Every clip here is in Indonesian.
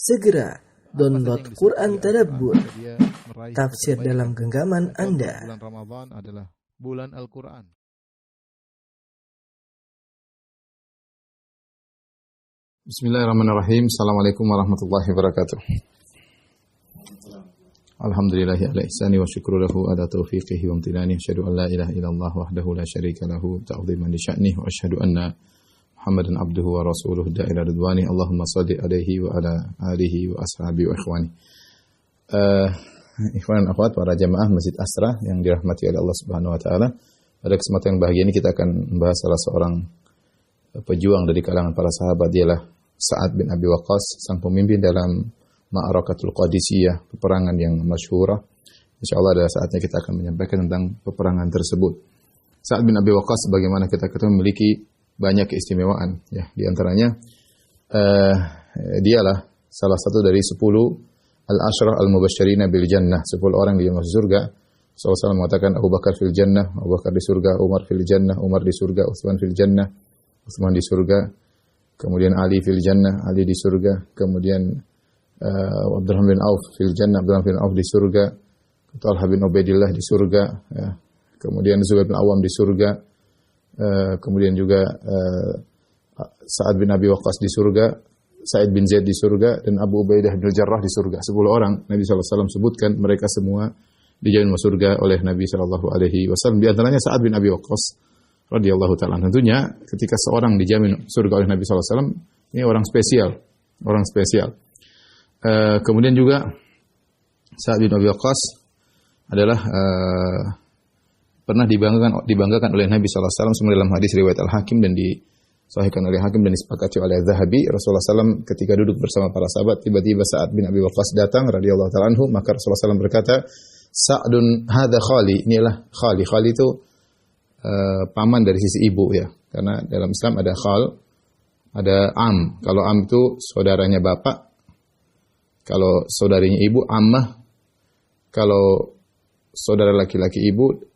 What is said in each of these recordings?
Segera download Quran Tadabbur, dia meraih tafsir dalam genggaman Anda. Bulan Ramadan adalah bulan Al-Quran. Bismillahirrahmanirrahim. Assalamualaikum warahmatullahi wabarakatuh. Alhamdulillahi ala ihsani wa syukru lahu ala taufiqihi wa amtinani. Asyhadu an la ilaha illallah wahdahu la syarika lahu ta'ziman li sya'nihi wa asyhadu anna Muhammadan abduhu wa rasuluhu da'ila ridwani. Allahumma shalli alaihi wa ala alihi wa ashabihi wa ikhwani. Ikhwan dan akhwat para jamaah Masjid Asra yang dirahmati oleh Allah Subhanahu wa taala. Pada kesempatan yang bahagia ini kita akan membahas salah seorang pejuang dari kalangan para sahabat, dialah Sa'ad bin Abi Waqqas, sang pemimpin dalam Ma'arakatul Qadisiyah, peperangan yang masyhurah. Insyaallah adalah saatnya kita akan menyampaikan tentang peperangan tersebut. Sa'ad bin Abi Waqqas sebagaimana kita ketahui memiliki banyak keistimewaan, ya. Di antaranya dialah salah satu dari 10 al-asyrah al-mubasysyirina bil jannah, 10 orang di masuk surga. Rasulullah SAW mengatakan Abu Bakar fil jannah, Abu Bakar di surga, Umar fil jannah, Umar di surga, Utsman fil jannah, Utsman di surga, kemudian Ali fil jannah, Ali di surga, kemudian Abdurrahman bin Auf fil jannah, Abdurrahman bin Auf di surga, Talha bin Ubaidillah di surga, ya. Kemudian Zubair bin Awam di surga, kemudian juga Sa'ad bin Abi Waqqas di surga, Sa'id bin Zaid di surga, dan Abu Ubaidah bin Jarrah di surga. 10 orang Nabi SAW sebutkan mereka semua dijamin masuk surga oleh Nabi SAW. Di antaranya Sa'ad bin Abi Waqqas radhiyallahu ta'ala. Tentunya ketika seorang dijamin surga oleh Nabi SAW, ini orang spesial, orang spesial. Kemudian juga Sa'ad bin Abi Waqqas adalah pernah dibanggakan oleh Nabi SAW semua dalam hadis riwayat Al-Hakim dan disahihkan oleh Hakim dan disepakati oleh Zahabi. Rasulullah SAW ketika duduk bersama para sahabat, tiba-tiba Sa'ad bin Abi Waqqas datang radhiyallahu ta'ala anhu, maka Rasulullah SAW berkata, Sa'dun hadza khali, inilah khali. Khali itu paman dari sisi ibu, ya. Karena dalam Islam ada khal, ada am. Kalau am itu saudaranya bapak, kalau saudarinya ibu ammah, kalau saudara laki-laki ibu,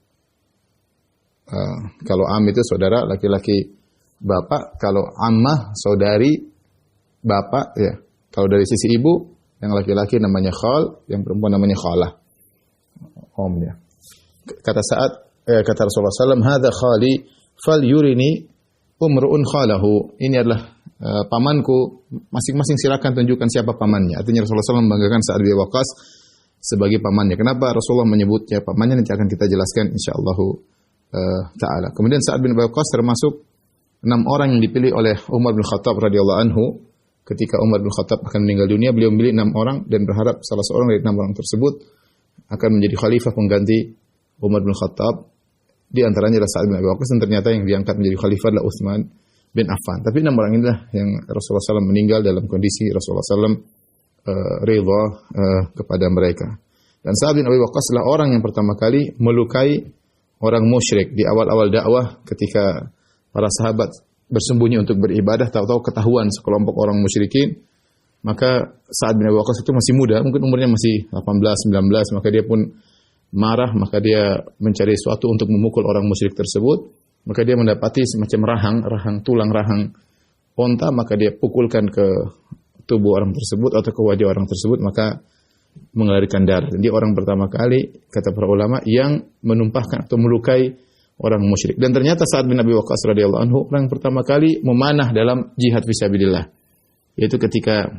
kalau am itu saudara laki-laki bapak, kalau ammah saudari bapak, ya. Kalau dari sisi ibu yang laki-laki namanya khal, yang perempuan namanya khalah, om, ya. Kata Rasulullah SAW, hadza khali fal yurini umru'un khalahu. Ini adalah pamanku, masing-masing silakan tunjukkan siapa pamannya. Artinya Rasulullah SAW membanggakan Sa'ad bin Waqqas sebagai pamannya. Kenapa Rasulullah menyebutnya pamannya, nanti akan kita jelaskan insyaallah ta'ala. Kemudian Sa'ad bin Waqqas termasuk 6 orang yang dipilih oleh Umar bin Khattab radhiyallahu anhu. Ketika Umar bin Khattab akan meninggal dunia, beliau memilih 6 orang dan berharap salah seorang dari 6 orang tersebut akan menjadi khalifah pengganti Umar bin Khattab. Di antaranya adalah Sa'ad bin Abi Waqqas, dan ternyata yang diangkat menjadi khalifah adalah Utsman bin Affan. Tapi 6 orang inilah yang Rasulullah SAW meninggal dalam kondisi Rasulullah SAW ridha kepada mereka. Dan Sa'ad bin Abi Waqqas adalah orang yang pertama kali melukai orang musyrik di awal-awal dakwah, ketika para sahabat bersembunyi untuk beribadah, tahu-tahu ketahuan sekelompok orang musyrikin. Maka Sa'ad bin Abi Waqqas itu masih muda, mungkin umurnya masih 18, 19, maka dia pun marah, maka dia mencari sesuatu untuk memukul orang musyrik tersebut. Maka dia mendapati semacam tulang rahang onta, maka dia pukulkan ke tubuh orang tersebut atau ke wajah orang tersebut, maka mengalirkan darah. Dan dia orang pertama kali, kata para ulama, yang menumpahkan atau melukai orang musyrik. Dan ternyata Sa'ad bin Abi Waqqas radhiyallahu anhu orang pertama kali memanah dalam jihad fisabilillah, yaitu ketika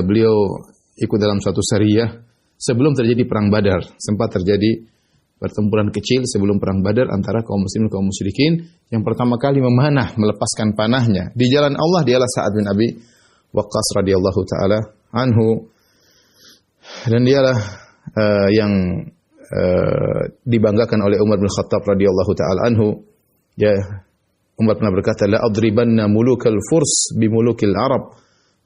beliau ikut dalam suatu sariyah sebelum terjadi perang Badar. Sempat terjadi pertempuran kecil sebelum perang Badar antara kaum muslimin dan kaum musyrikin. Yang pertama kali memanah, melepaskan panahnya di jalan Allah dialah Sa'ad bin Abi Waqqas radhiyallahu taala anhu. Dan dialah yang dibanggakan oleh Umar bin Khattab radhiyallahu taala anhu. Ya, Umar pernah berkata, la adribanna mulukal furs bi mulukil arab.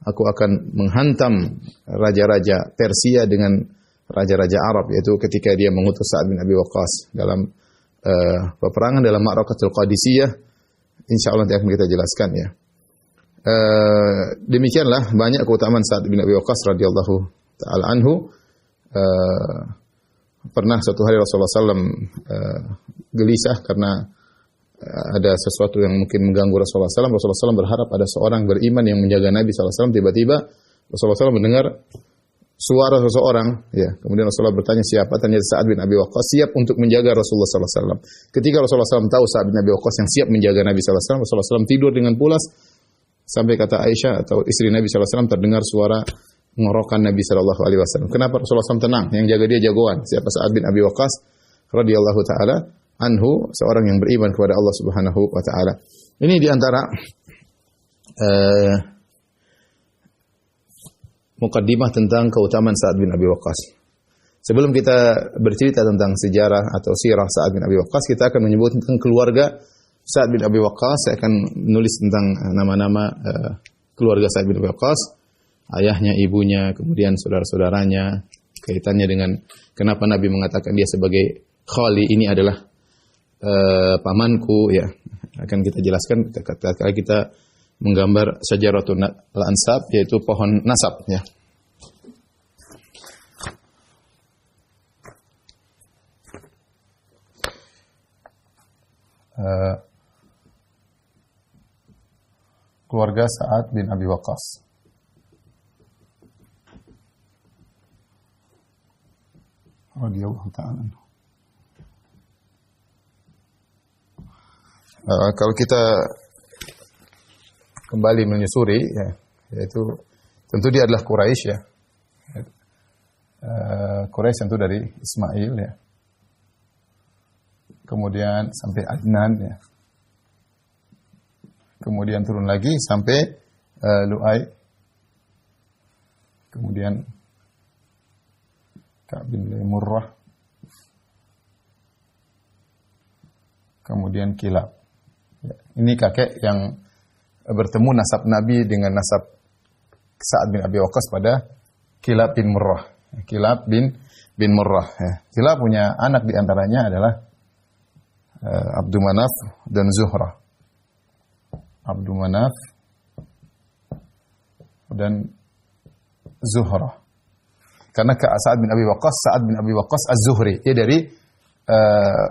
Aku akan menghantam raja-raja Persia dengan raja-raja Arab, yaitu ketika dia mengutus Sa'ad bin Abi Waqqas dalam peperangan dalam Ma'arakatul Qadisiyah. Insyaallah nanti akan kita jelaskan, ya. Demikianlah banyak keutamaan Sa'ad bin Abi Waqqas radhiyallahu ta'ala anhu. Pernah suatu hari Rasulullah SAW gelisah karena ada sesuatu yang mungkin mengganggu Rasulullah SAW. Rasulullah SAW berharap ada seorang beriman yang menjaga Nabi SAW. Tiba-tiba Rasulullah SAW mendengar suara seseorang, ya. Kemudian Rasulullah bertanya siapa? Ternyata Sa'ad bin Abi Waqqas siap untuk menjaga Rasulullah SAW. Ketika Rasulullah SAW tahu Sa'ad bin Abi Waqqas yang siap menjaga Nabi SAW, Rasulullah SAW tidur dengan pulas sampai kata Aisyah atau istri Nabi SAW terdengar suara ngorokan Nabi SAW. Kenapa Rasulullah SAW tenang? Yang jaga dia jagoan. Siapa? Sa'ad bin Abi Waqqas radhiyallahu taala anhu, seorang yang beriman kepada Allah Subhanahu wa taala. Ini di antara mukaddimah tentang keutamaan Sa'ad bin Abi Waqqas. Sebelum kita bercerita tentang sejarah atau sirah Sa'ad bin Abi Waqqas, kita akan menyebut tentang keluarga Sa'ad bin Abi Waqqas. Saya akan menulis tentang nama-nama keluarga Sa'ad bin Abi Waqqas, ayahnya, ibunya, kemudian saudara-saudaranya, kaitannya dengan kenapa Nabi mengatakan dia sebagai khali, ini adalah pamanku, ya. Akan kita jelaskan ketika kita menggambar Syajaratul Ansab, yaitu pohon nasab, ya. Keluarga Sa'ad bin Abi Waqqas. Radhiyallahu ta'ala. Kalau kita kembali menyusuri, ya, yaitu tentu dia adalah Quraisy, ya. Quraisy tentu dari Ismail, ya. Kemudian sampai Adnan, ya. Kemudian turun lagi sampai Lu'ay. Kemudian Ka'b bin Murrah. Kemudian Kilab. Ya, ini kakek yang bertemu nasab Nabi dengan nasab Sa'ad bin Abi Waqqas pada Kilab bin Murrah. Kilab bin Murrah. Ya. Kilab punya anak di antaranya adalah Abdul Manaf dan Zuhrah. Abdul Manaf dan Zuhrah. Karena Sa'ad bin Abi Waqqas Az-Zuhri. Dia dari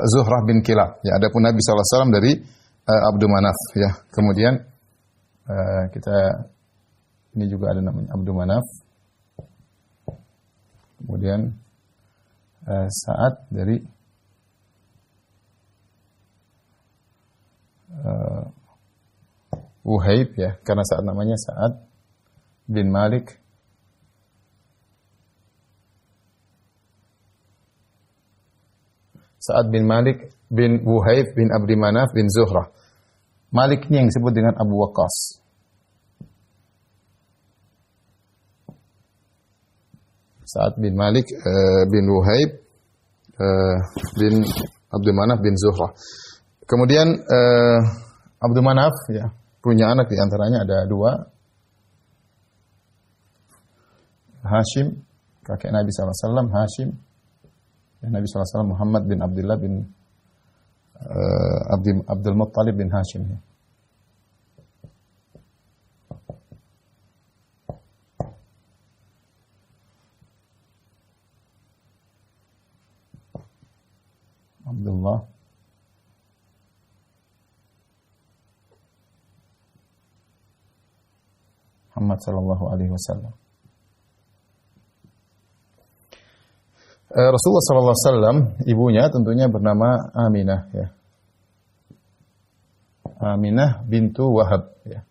Zuhrah bin Kilab. Ya, adapun Nabi SAW dari Abdul Manaf, ya. Kemudian kita ini juga ada namanya Abdul Manaf. Kemudian Sa'ad dari Wuhaib, ya, karena Sa'ad namanya Sa'ad bin Malik Sa'ad bin Malik bin Wuhaib bin Abdi Manaf bin Zuhrah. Malik ini yang disebut dengan Abu Waqqas. Sa'ad bin Malik bin Wuhaib bin Abdi Manaf bin Zuhrah. Kemudian Abdul Manaf, ya, punya anak di antaranya ada dua. Hashim, kakek Nabi SAW, Hashim. Ya, Nabi SAW Muhammad bin Abdullah bin Abdul Muttalib bin Hashim. Ya. Abdullah Muhammad sallallahu alaihi wasallam. Rasulullah sallallahu alaihi wasallam, ibunya tentunya bernama Aminah, ya. Aminah bintu Wahab, ya.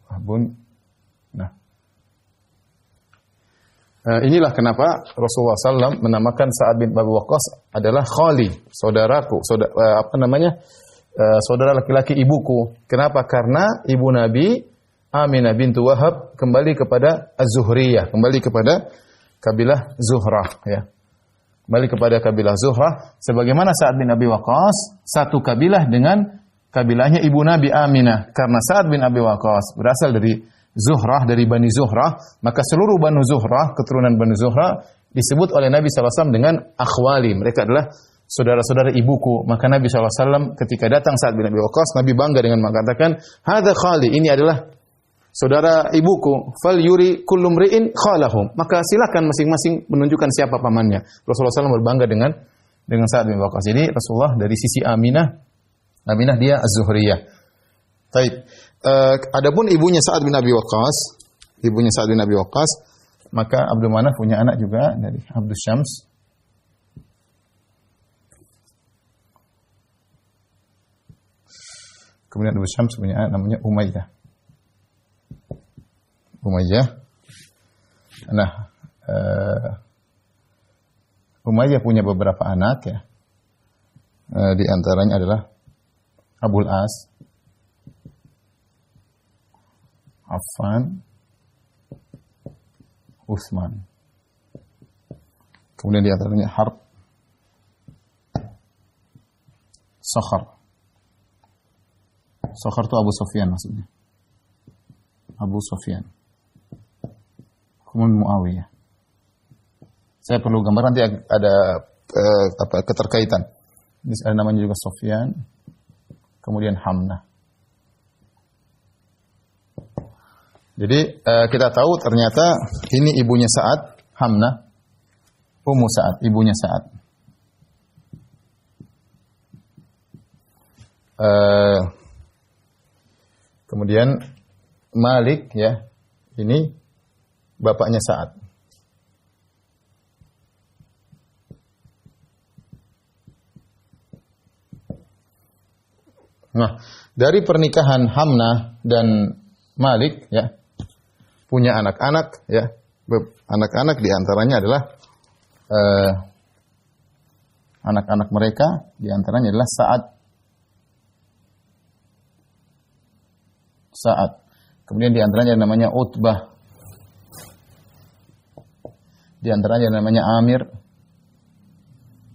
Wahbun. Nah. Inilah kenapa Rasulullah SAW menamakan Sa'ad bin Abi Waqqas adalah khali, saudaraku, saudara laki-laki ibuku. Kenapa? Karena ibu Nabi Aminah bintu Wahab kembali kepada Az-Zuhriyah, kembali kepada kabilah Zuhrah, ya. Kembali kepada kabilah Zuhrah, sebagaimana Sa'ad bin Abi Waqqas satu kabilah dengan kabilahnya ibu Nabi Aminah. Karena Sa'ad bin Abi Waqqas berasal dari Zuhrah, dari Bani Zuhrah, maka seluruh Bani Zuhrah, keturunan Bani Zuhrah disebut oleh Nabi SAW dengan akhwali. Mereka adalah saudara-saudara ibuku. Maka Nabi SAW ketika datang Sa'ad bin Abi Waqqas, Nabi bangga dengan mengatakan, "Hadza khali," ini adalah saudara ibuku. "Fal yuri kullu mri'in khalahum." Maka silakan masing-masing menunjukkan siapa pamannya. Rasulullah SAW berbangga dengan Sa'ad bin Abi Waqqas. Jadi Rasulullah dari sisi Aminah Aminah dia Az-Zuhriyah. Taib. Adapun ibunya Sa'ad bin Abi Waqqas, maka Abdul Manaf punya anak juga dari Abdus Syams. Kemudian Abdus Syams punya anak namanya Umayyah. Nah, Umayyah punya beberapa anak ya. Di antaranya adalah Abul As, Affan, Utsman. Kemudian di antaranya Harb, Sakhar. Sakhar itu Abu Sufyan maksudnya. Abu Sufyan. Kemudian Muawiyah. Saya perlu gambar nanti ada keterkaitan. Ini ada namanya juga Sufyan. Kemudian Hamnah. Jadi kita tahu ternyata ini ibunya Sa'ad, Hamnah, Ummu Sa'ad, ibunya Sa'ad. Kemudian Malik ya, ini bapaknya Sa'ad. Nah, dari pernikahan Hamnah dan Malik ya, punya anak-anak ya. Anak-anak di antaranya adalah anak-anak mereka di antaranya adalah Sa'ad. Kemudian di antaranya namanya Utbah. Di antaranya namanya Amir.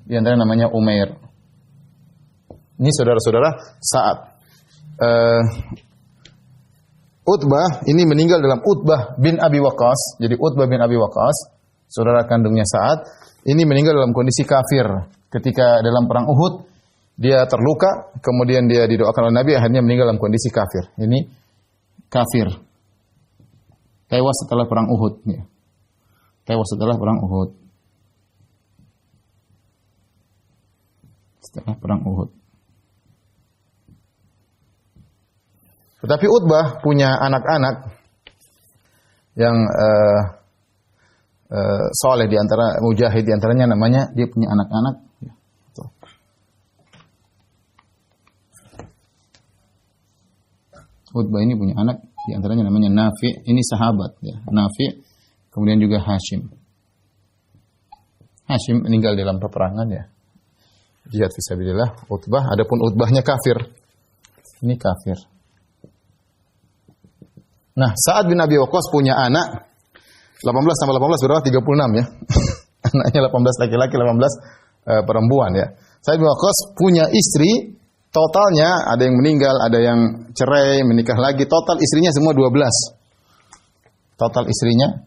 Di antaranya namanya Umair. Ini saudara-saudara Sa'ad. Utbah ini meninggal dalam Utbah bin Abi Waqqas. Jadi Utbah bin Abi Waqqas, saudara kandungnya Sa'ad, ini meninggal dalam kondisi kafir. Ketika dalam perang Uhud, dia terluka, kemudian dia didoakan oleh Nabi, akhirnya meninggal dalam kondisi kafir. Ini kafir. Tewas setelah perang Uhud. Ya. Tewas setelah perang Uhud. Setelah perang Uhud. Tetapi Utbah punya anak-anak yang soleh di antara mujahid di antaranya namanya dia punya anak-anak. Ya. Utbah ini punya anak di antaranya namanya Nafi, ini sahabat ya, Nafi, kemudian juga Hashim. Hashim meninggal dalam peperangan ya. Jihad fisabilillah. Utbah, adapun Utbahnya kafir. Ini kafir. Nah, Sa'ad bin Abi Waqqas punya anak 18 tambah 18 berapa? 36 ya. Anaknya 18 laki-laki, 18 perempuan ya. Sa'ad bin Waqqas punya istri, totalnya ada yang meninggal, ada yang cerai, menikah lagi, total istrinya semua 12. Total istrinya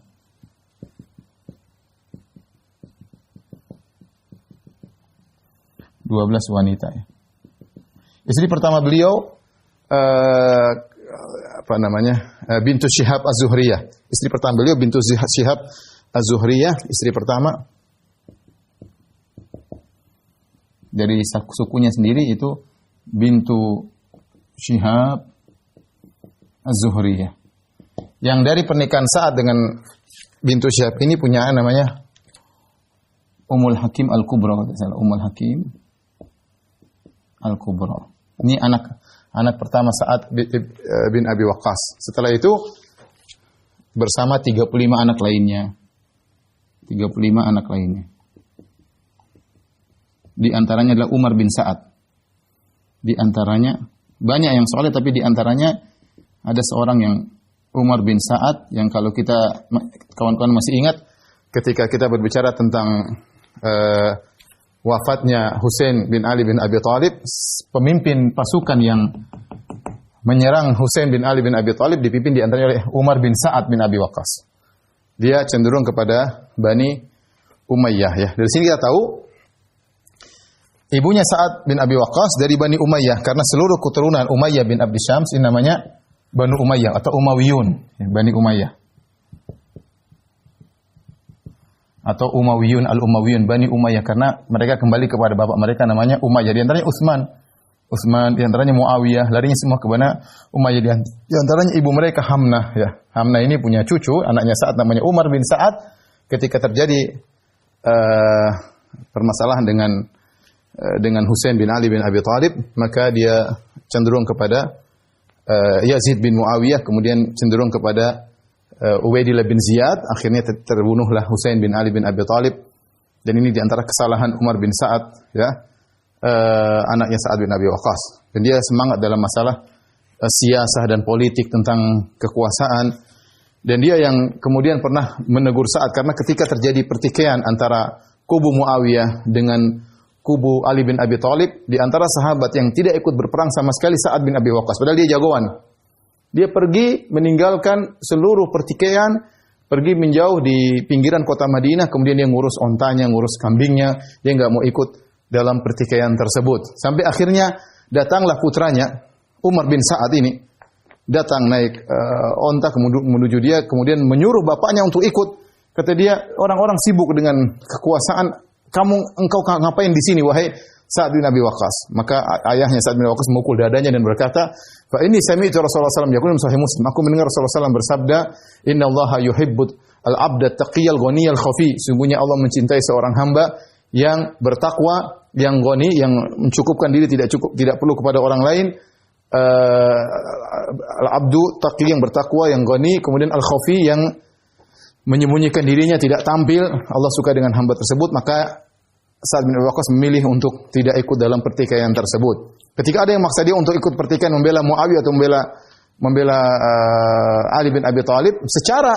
12 wanita ya. Istri pertama beliau bintu Syihab Az-Zuhriyah. Istri pertama beliau bintu Syihab Az-Zuhriyah, istri pertama. Dari sukunya sendiri itu bintu Syihab Az-Zuhriyah. Yang dari pernikahan Sa'ad dengan bintu Syihab ini punya namanya Ummul Hakim Al-Kubra, Ummul Hakim Al-Kubra. Ini anak pertama Sa'ad bin Abi Waqqas. Setelah itu bersama 35 anak lainnya. 35 anak lainnya. Di antaranya adalah Umar bin Sa'ad. Di antaranya banyak yang soleh, tapi di antaranya ada seorang yang Umar bin Sa'ad yang kalau kita kawan-kawan masih ingat ketika kita berbicara tentang wafatnya Husain bin Ali bin Abi Thalib, pemimpin pasukan yang menyerang Husain bin Ali bin Abi Thalib dipimpin di antaranya oleh Umar bin Sa'ad bin Abi Waqqas. Dia cenderung kepada Bani Umayyah ya. Dari sini kita tahu ibunya Sa'ad bin Abi Waqqas dari Bani Umayyah karena seluruh keturunan Umayyah bin Abdi Syams ini namanya Banu Umayyah atau Umayyun, ya, Bani Umayyah. Atau Umayyun, Al-Umayyun, Bani Umayyah karena mereka kembali kepada bapak mereka namanya Umayyah. Di antaranya Utsman. Utsman, di antaranya Muawiyah, larinya semua kepada Umayyah. Di antaranya ibu mereka Hamnah ya. Hamnah ini punya cucu, anaknya Sa'ad namanya Umar bin Sa'ad. Ketika terjadi permasalahan dengan Husain bin Ali bin Abi Thalib, maka dia cenderung kepada Yazid bin Muawiyah, kemudian cenderung kepada Ubaidillah bin Ziyad, akhirnya terbunuhlah Husain bin Ali bin Abi Thalib. Dan ini diantara kesalahan Umar bin Sa'ad, ya, anaknya Sa'ad bin Abi Waqqas. Dan dia semangat dalam masalah siasah dan politik tentang kekuasaan. Dan dia yang kemudian pernah menegur Sa'ad karena ketika terjadi pertikaian antara kubu Muawiyah dengan kubu Ali bin Abi Thalib, di antara sahabat yang tidak ikut berperang sama sekali Sa'ad bin Abi Waqqas. Padahal dia jagoan. Dia pergi meninggalkan seluruh pertikaian, pergi menjauh di pinggiran kota Madinah, kemudian dia ngurus ontanya, ngurus kambingnya, dia nggak mau ikut dalam pertikaian tersebut. Sampai akhirnya datanglah putranya, Umar bin Sa'ad ini, datang naik onta menuju dia, kemudian menyuruh bapaknya untuk ikut. Kata dia, orang-orang sibuk dengan kekuasaan, engkau ngapain di sini, wahai Sa'ad bin Abi Waqqas? Maka ayahnya Sa'ad bin Abi Waqqas memukul dadanya dan berkata, "Fa inni sami'tu Rasulullah SAW yaqul Sahih Muslim." Aku mendengar Rasulullah SAW bersabda, "Inna Allaha yuhibbut al-'abda taqiyal ghaniyal khafi." Sungguhnya Allah mencintai seorang hamba yang bertakwa, yang ghani, yang mencukupkan diri, tidak perlu kepada orang lain. Al-'abdu taqi, yang bertakwa, yang ghani, kemudian al-khafi, yang menyembunyikan dirinya, tidak tampil. Allah suka dengan hamba tersebut, maka Sa'ad bin Abi Waqqas memilih untuk tidak ikut dalam pertikaian tersebut. Ketika ada yang maksa dia untuk ikut pertikaian membela Muawiyah atau membela Ali bin Abi Thalib, secara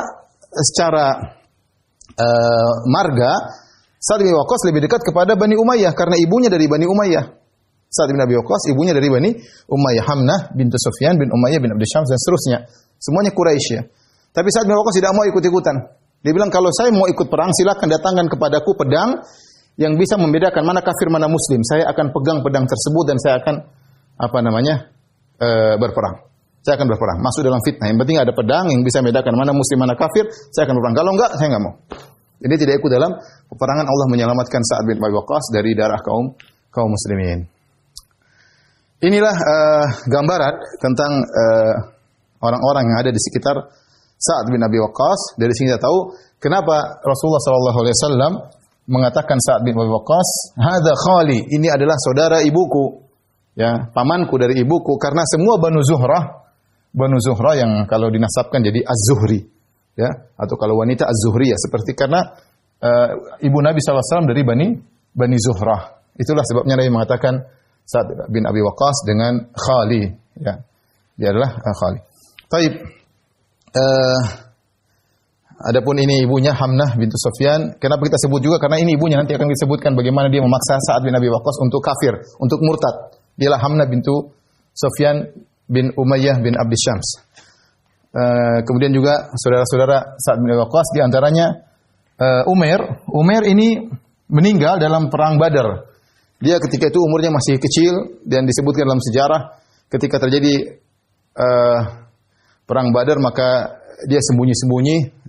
marga Sa'ad bin Abi Waqqas lebih dekat kepada Bani Umayyah karena ibunya dari Bani Umayyah. Sa'ad bin Abi Waqqas ibunya dari Bani Umayyah, Hamnah bintu Sufyan bin Umayyah bin Abd Syams dan seterusnya. Semuanya Quraisy ya. Tapi Sa'ad bin Abi Waqqas tidak mau ikut-ikutan. Dia bilang, kalau saya mau ikut perang, silakan datangkan kepadaku pedang yang bisa membedakan mana kafir mana muslim. Saya akan pegang pedang tersebut dan saya akan berperang. Saya akan berperang. Masuk dalam fitnah. Yang penting ada pedang yang bisa membedakan mana muslim mana kafir. Saya akan berperang. Kalau enggak, saya enggak mau. Jadi tidak ikut dalam peperangan. Allah menyelamatkan Sa'ad bin Abi Waqqas dari darah kaum muslimin. Inilah gambaran tentang orang-orang yang ada di sekitar Sa'ad bin Abi Waqqas. Dari sini kita tahu kenapa Rasulullah SAW mengatakan Sa'ad bin Abi Waqqas, "Hadza khali," ini adalah saudara ibuku, ya, pamanku dari ibuku, karena semua Banu Zuhrah yang kalau dinasabkan jadi Az-Zuhri, ya, atau kalau wanita Az-Zuhriyah, seperti karena ibu Nabi SAW dari Bani Zuhrah. Itulah sebabnya Nabi mengatakan Sa'ad bin Abi Waqqas dengan khali, ya. Dia adalah khali. Taib. Adapun ini ibunya Hamnah bintu Sufyan. Kenapa kita sebut juga? Karena ini ibunya, nanti akan disebutkan bagaimana dia memaksa Sa'ad bin Abi Waqqas untuk kafir, untuk murtad. Dialah Hamnah bintu Sufyan bin Umayyah bin Abd Syams. Kemudian juga saudara-saudara Sa'ad bin Abi Waqqas, di antaranya Umair. Umair ini meninggal dalam perang Badar. Dia ketika itu umurnya masih kecil dan disebutkan dalam sejarah ketika terjadi perang Badar, maka dia sembunyi-sembunyi,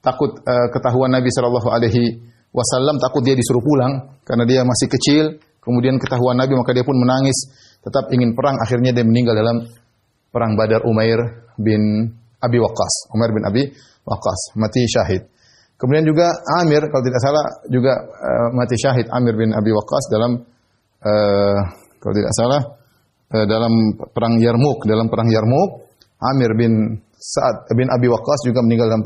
takut ketahuan Nabi Shallallahu Alaihi Wasallam, takut dia disuruh pulang karena dia masih kecil. Kemudian ketahuan Nabi, maka dia pun menangis, tetap ingin perang. Akhirnya dia meninggal dalam perang Badar. Umair bin Abi Waqqas, Umair bin Abi Waqqas mati syahid. Kemudian juga Amir, kalau tidak salah juga mati syahid, Amir bin Abi Waqqas dalam kalau tidak salah dalam perang Yarmuk. Dalam perang Yarmuk, Amir bin Sa'ad bin Abi Waqqas juga meninggal dalam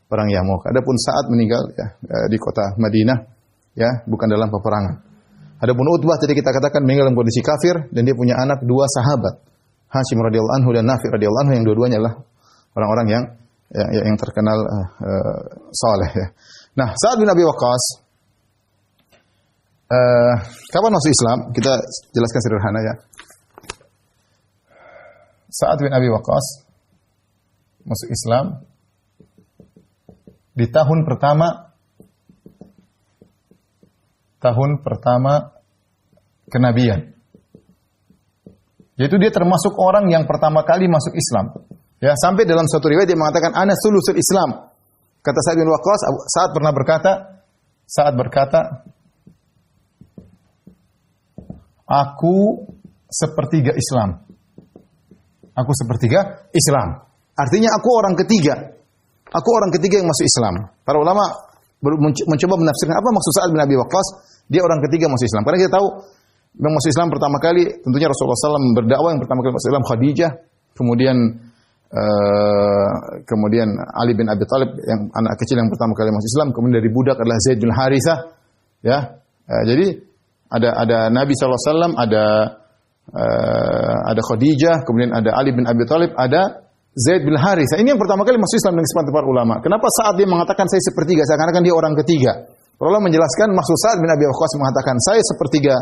perang Yarmuk. Adapun Sa'ad meninggal ya, di kota Madinah, ya, bukan dalam peperangan. Adapun Utbah tadi kita katakan meninggal dalam kondisi kafir dan dia punya anak dua sahabat, Hashim radhiyallahu anhu dan Nafi radhiyallahu anhu, yang dua-duanya adalah orang-orang yang terkenal saleh ya. Nah, Sa'ad bin Abi Waqqas kapan masuk Islam? Kita jelaskan sederhana ya. Sa'ad bin Abi Waqqas masuk Islam di tahun pertama kenabian. Yaitu dia termasuk orang yang pertama kali masuk Islam. Ya, sampai dalam suatu riwayat dia mengatakan ana sulusul Islam. Kata Sa'ad bin Waqqas, Sa'ad berkata, aku sepertiga Islam. Aku sepertiga Islam. Artinya aku orang ketiga. Aku orang ketiga yang masuk Islam. Para ulama mencoba menafsirkan apa maksud Sa'ad bin Abi Waqqas, dia orang ketiga masuk Islam. Karena kita tahu yang masuk Islam pertama kali tentunya Rasulullah SAW berdakwah, yang pertama kali masuk Islam Khadijah, kemudian Ali bin Abi Thalib yang anak kecil yang pertama kali masuk Islam, kemudian dari budak adalah Zaid bin Harithah, ya. Jadi ada Nabi SAW, ada Khadijah, kemudian ada Ali bin Abi Thalib, ada Zaid bin Harithah. Ini yang pertama kali masuk Islam dengan sepatu para ulama. Kenapa saat dia mengatakan saya sepertiga? Seakan-akan dia orang ketiga. Para ulama menjelaskan maksud Sa'ad bin Abi Waqqas mengatakan saya sepertiga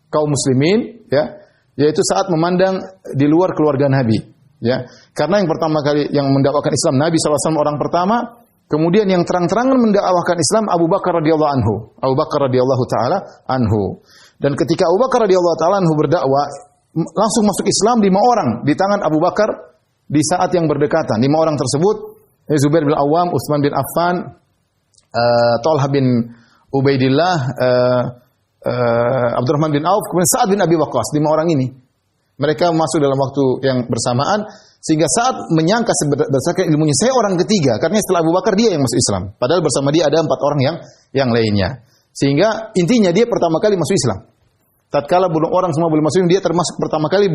kaum muslimin, ya, yaitu saat memandang di luar keluarga Nabi, ya. Karena yang pertama kali yang mendakwakan Islam Nabi SAW orang pertama, kemudian yang terang-terangan mendakwakan Islam Abu Bakar radhiyallahu anhu. Abu Bakar radhiyallahu taala anhu. Dan ketika Abu Bakar radhiyallahu taala anhu berdakwah, langsung masuk Islam 5 orang di tangan Abu Bakar di saat yang berdekatan. 5 orang tersebut Zubair bin Awam, Utsman bin Affan, Talha bin Ubaidillah, Abdurrahman bin Auf, kemudian Sa'ad bin Abi Waqqas. 5 orang ini mereka masuk dalam waktu yang bersamaan, sehingga saat menyangka berdasarkan ilmunya saya orang ketiga, karena setelah Abu Bakar dia yang masuk Islam. Padahal bersama dia ada 4 orang yang lainnya. Sehingga intinya dia pertama kali masuk Islam. Tatkala orang semua belum masuk, dia termasuk pertama kali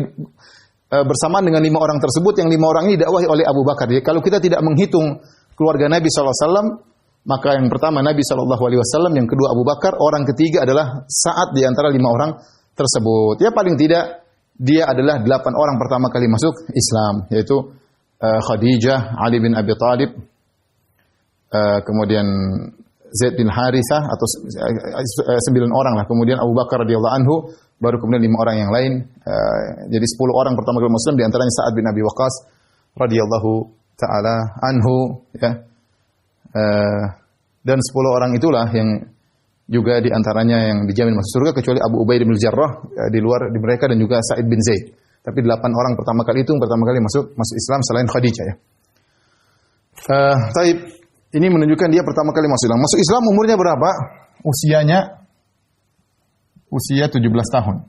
bersamaan dengan 5 orang tersebut, yang 5 orang ini didakwahi oleh Abu Bakar. Jadi kalau kita tidak menghitung keluarga Nabi SAW, maka yang pertama Nabi SAW, yang kedua Abu Bakar, orang ketiga adalah Sa'ad di antara 5 orang tersebut. Ya paling tidak dia adalah 8 orang pertama kali masuk Islam, yaitu Khadijah, Ali bin Abi Thalib, kemudian Zaid bin Harithah, atau 9 orang lah, kemudian Abu Bakar radhiyallahu anhu, baru kemudian 5 orang yang lain. Jadi 10 orang pertama kali Muslim, di antaranya Sa'ad bin Abi Waqqas radhiyallahu taala anhu, ya. Dan 10 orang itulah yang juga di antaranya yang dijamin masuk surga, kecuali Abu Ubaidah bin Jarrah di luar di mereka, dan juga Sa'id bin Zaid. Tapi 8 orang pertama kali itu pertama kali masuk Islam selain Khadijah, ya. Taib, ini menunjukkan dia pertama kali masuk Islam. Masuk Islam umurnya berapa? Usia 17 tahun.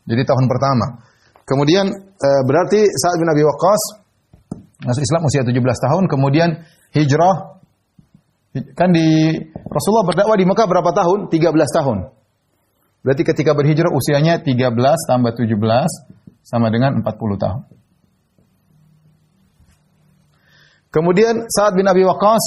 Jadi tahun pertama. Kemudian berarti Sa'ad bin Abi Waqqas masuk Islam usia 17 tahun, kemudian hijrah. Kan di Rasulullah berdakwah di Mekah berapa tahun? 13 tahun. Berarti ketika berhijrah usianya 13 tambah 17 sama dengan 40 tahun. Kemudian Sa'ad bin Abi Waqqas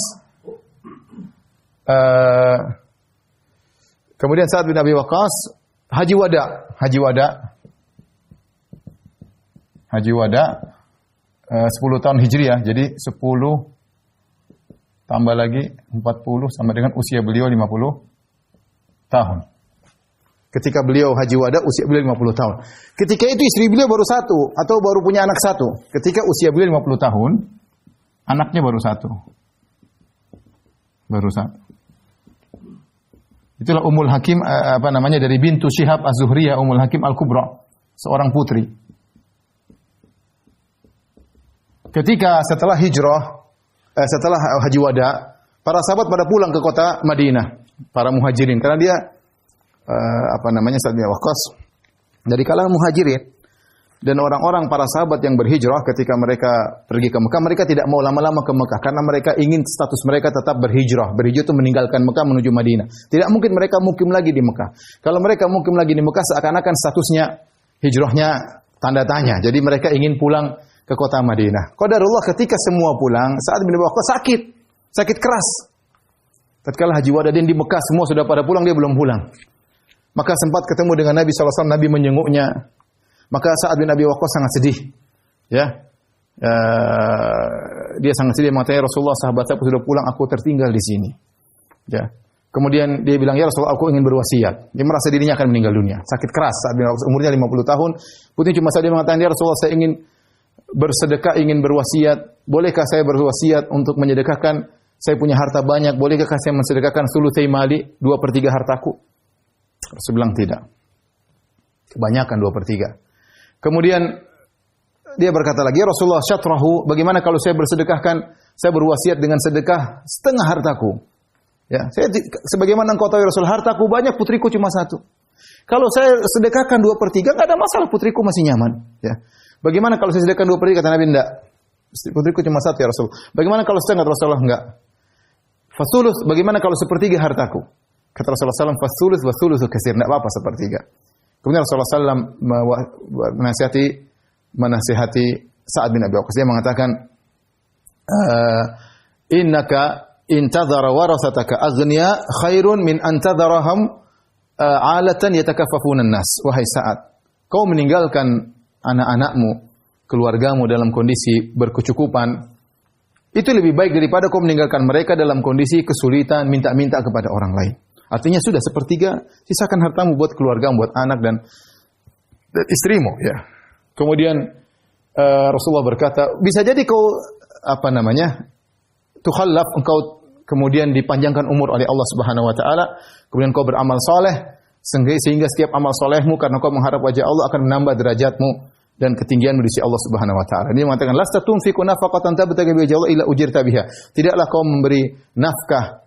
haji wada 10 tahun Hijriah. Jadi 10 tambah lagi 40 sama dengan usia beliau 50 tahun. Ketika beliau haji wada, usia beliau 50 tahun. Ketika itu istri beliau baru 1 atau baru punya anak 1. Ketika usia beliau 50 tahun, anaknya baru 1. Baru 1. Itulah Ummul Hakim dari bintu Syihab Az-Zuhriyah, Ummul Hakim Al-Kubra, seorang putri. Ketika setelah hijrah, setelah haji wada, para sahabat pada pulang ke kota Madinah, para muhajirin, karena dia Sa'ad bin Waqqas dari kalangan muhajirin, dan orang-orang para sahabat yang berhijrah ketika mereka pergi ke Mekah, mereka tidak mau lama-lama ke Mekah karena mereka ingin status mereka tetap berhijrah. Berhijrah itu meninggalkan Mekah menuju Madinah. Tidak mungkin mereka mukim lagi di Mekah. Kalau mereka mukim lagi di Mekah, seakan-akan statusnya hijrahnya tanda tanya. Jadi mereka ingin pulang ke kota Madinah. Qadarullah ketika semua pulang, Sa'ad bin Abi Waqqas sakit keras. Tatkala haji wada di Mekah, semua sudah pada pulang, dia belum pulang. Maka sempat ketemu dengan Nabi SAW, Nabi menyenguknya. Maka Sa'ad bin Abi Waqqas sangat sedih. Ya. Dia sangat sedih, mengatakan, Rasulullah, sahabat saya sudah pulang, aku tertinggal di sini. Ya. Kemudian dia bilang, ya Rasulullah, aku ingin berwasiat. Dia merasa dirinya akan meninggal dunia. Sakit keras, Sa'ad bin Abi Waqqas, umurnya 50 tahun. Putih cuma saja mengatakan, ya Rasulullah, saya ingin bersedekah, ingin berwasiat. Bolehkah saya berwasiat untuk menyedekahkan? Saya punya harta banyak, bolehkah saya mensedekahkan sulutsai mali, 2/3 hartaku? Rasul bilang tidak. Kebanyakan 2/3. Kemudian dia berkata lagi, ya Rasulullah, syatrahu, bagaimana kalau saya bersedekahkan, saya berwasiat dengan sedekah setengah hartaku? Ya, saya sebagaimana engkau tahu ya Rasul, hartaku banyak, putriku cuma 1. Kalau saya sedekahkan 2/3 enggak ada masalah, putriku masih nyaman, ya. Bagaimana kalau saya sedekahkan 2/3? Kata Nabi, enggak. Putriku cuma 1 ya Rasul. Bagaimana kalau setengah? Rasulullah, enggak. Fasulus, bagaimana kalau 1/3 hartaku? Kata Rasulullah SAW, fasulus wa thulutsu katsir, enggak apa-apa 1/3. Kemudian Rasulullah SAW menasihati Sa'ad bin Abi Waqqas. Dia mengatakan, innaka intadhara warasataka aghniya khairun min antadharahum alatan yatakaffafuna an-nas. Wahai Sa'ad, kau meninggalkan anak-anakmu, keluargamu dalam kondisi berkecukupan, itu lebih baik daripada kau meninggalkan mereka dalam kondisi kesulitan, minta-minta kepada orang lain. Artinya sudah 1/3, sisakan hartamu buat keluargamu, buat anak dan istrimu, ya. Kemudian Rasulullah berkata, bisa jadi kau tukhallaf, engkau kemudian dipanjangkan umur oleh Allah Subhanahu wa taala, kemudian kau beramal saleh sehingga setiap amal salehmu karena kau mengharap wajah Allah akan menambah derajatmu dan ketinggianmu di sisi Allah Subhanahu wa taala. Dia mengatakan, lasta tunfiqu nafaqatan tabtaghi bi wajhi Allah illa ujirta biha. Tidaklah kau memberi nafkah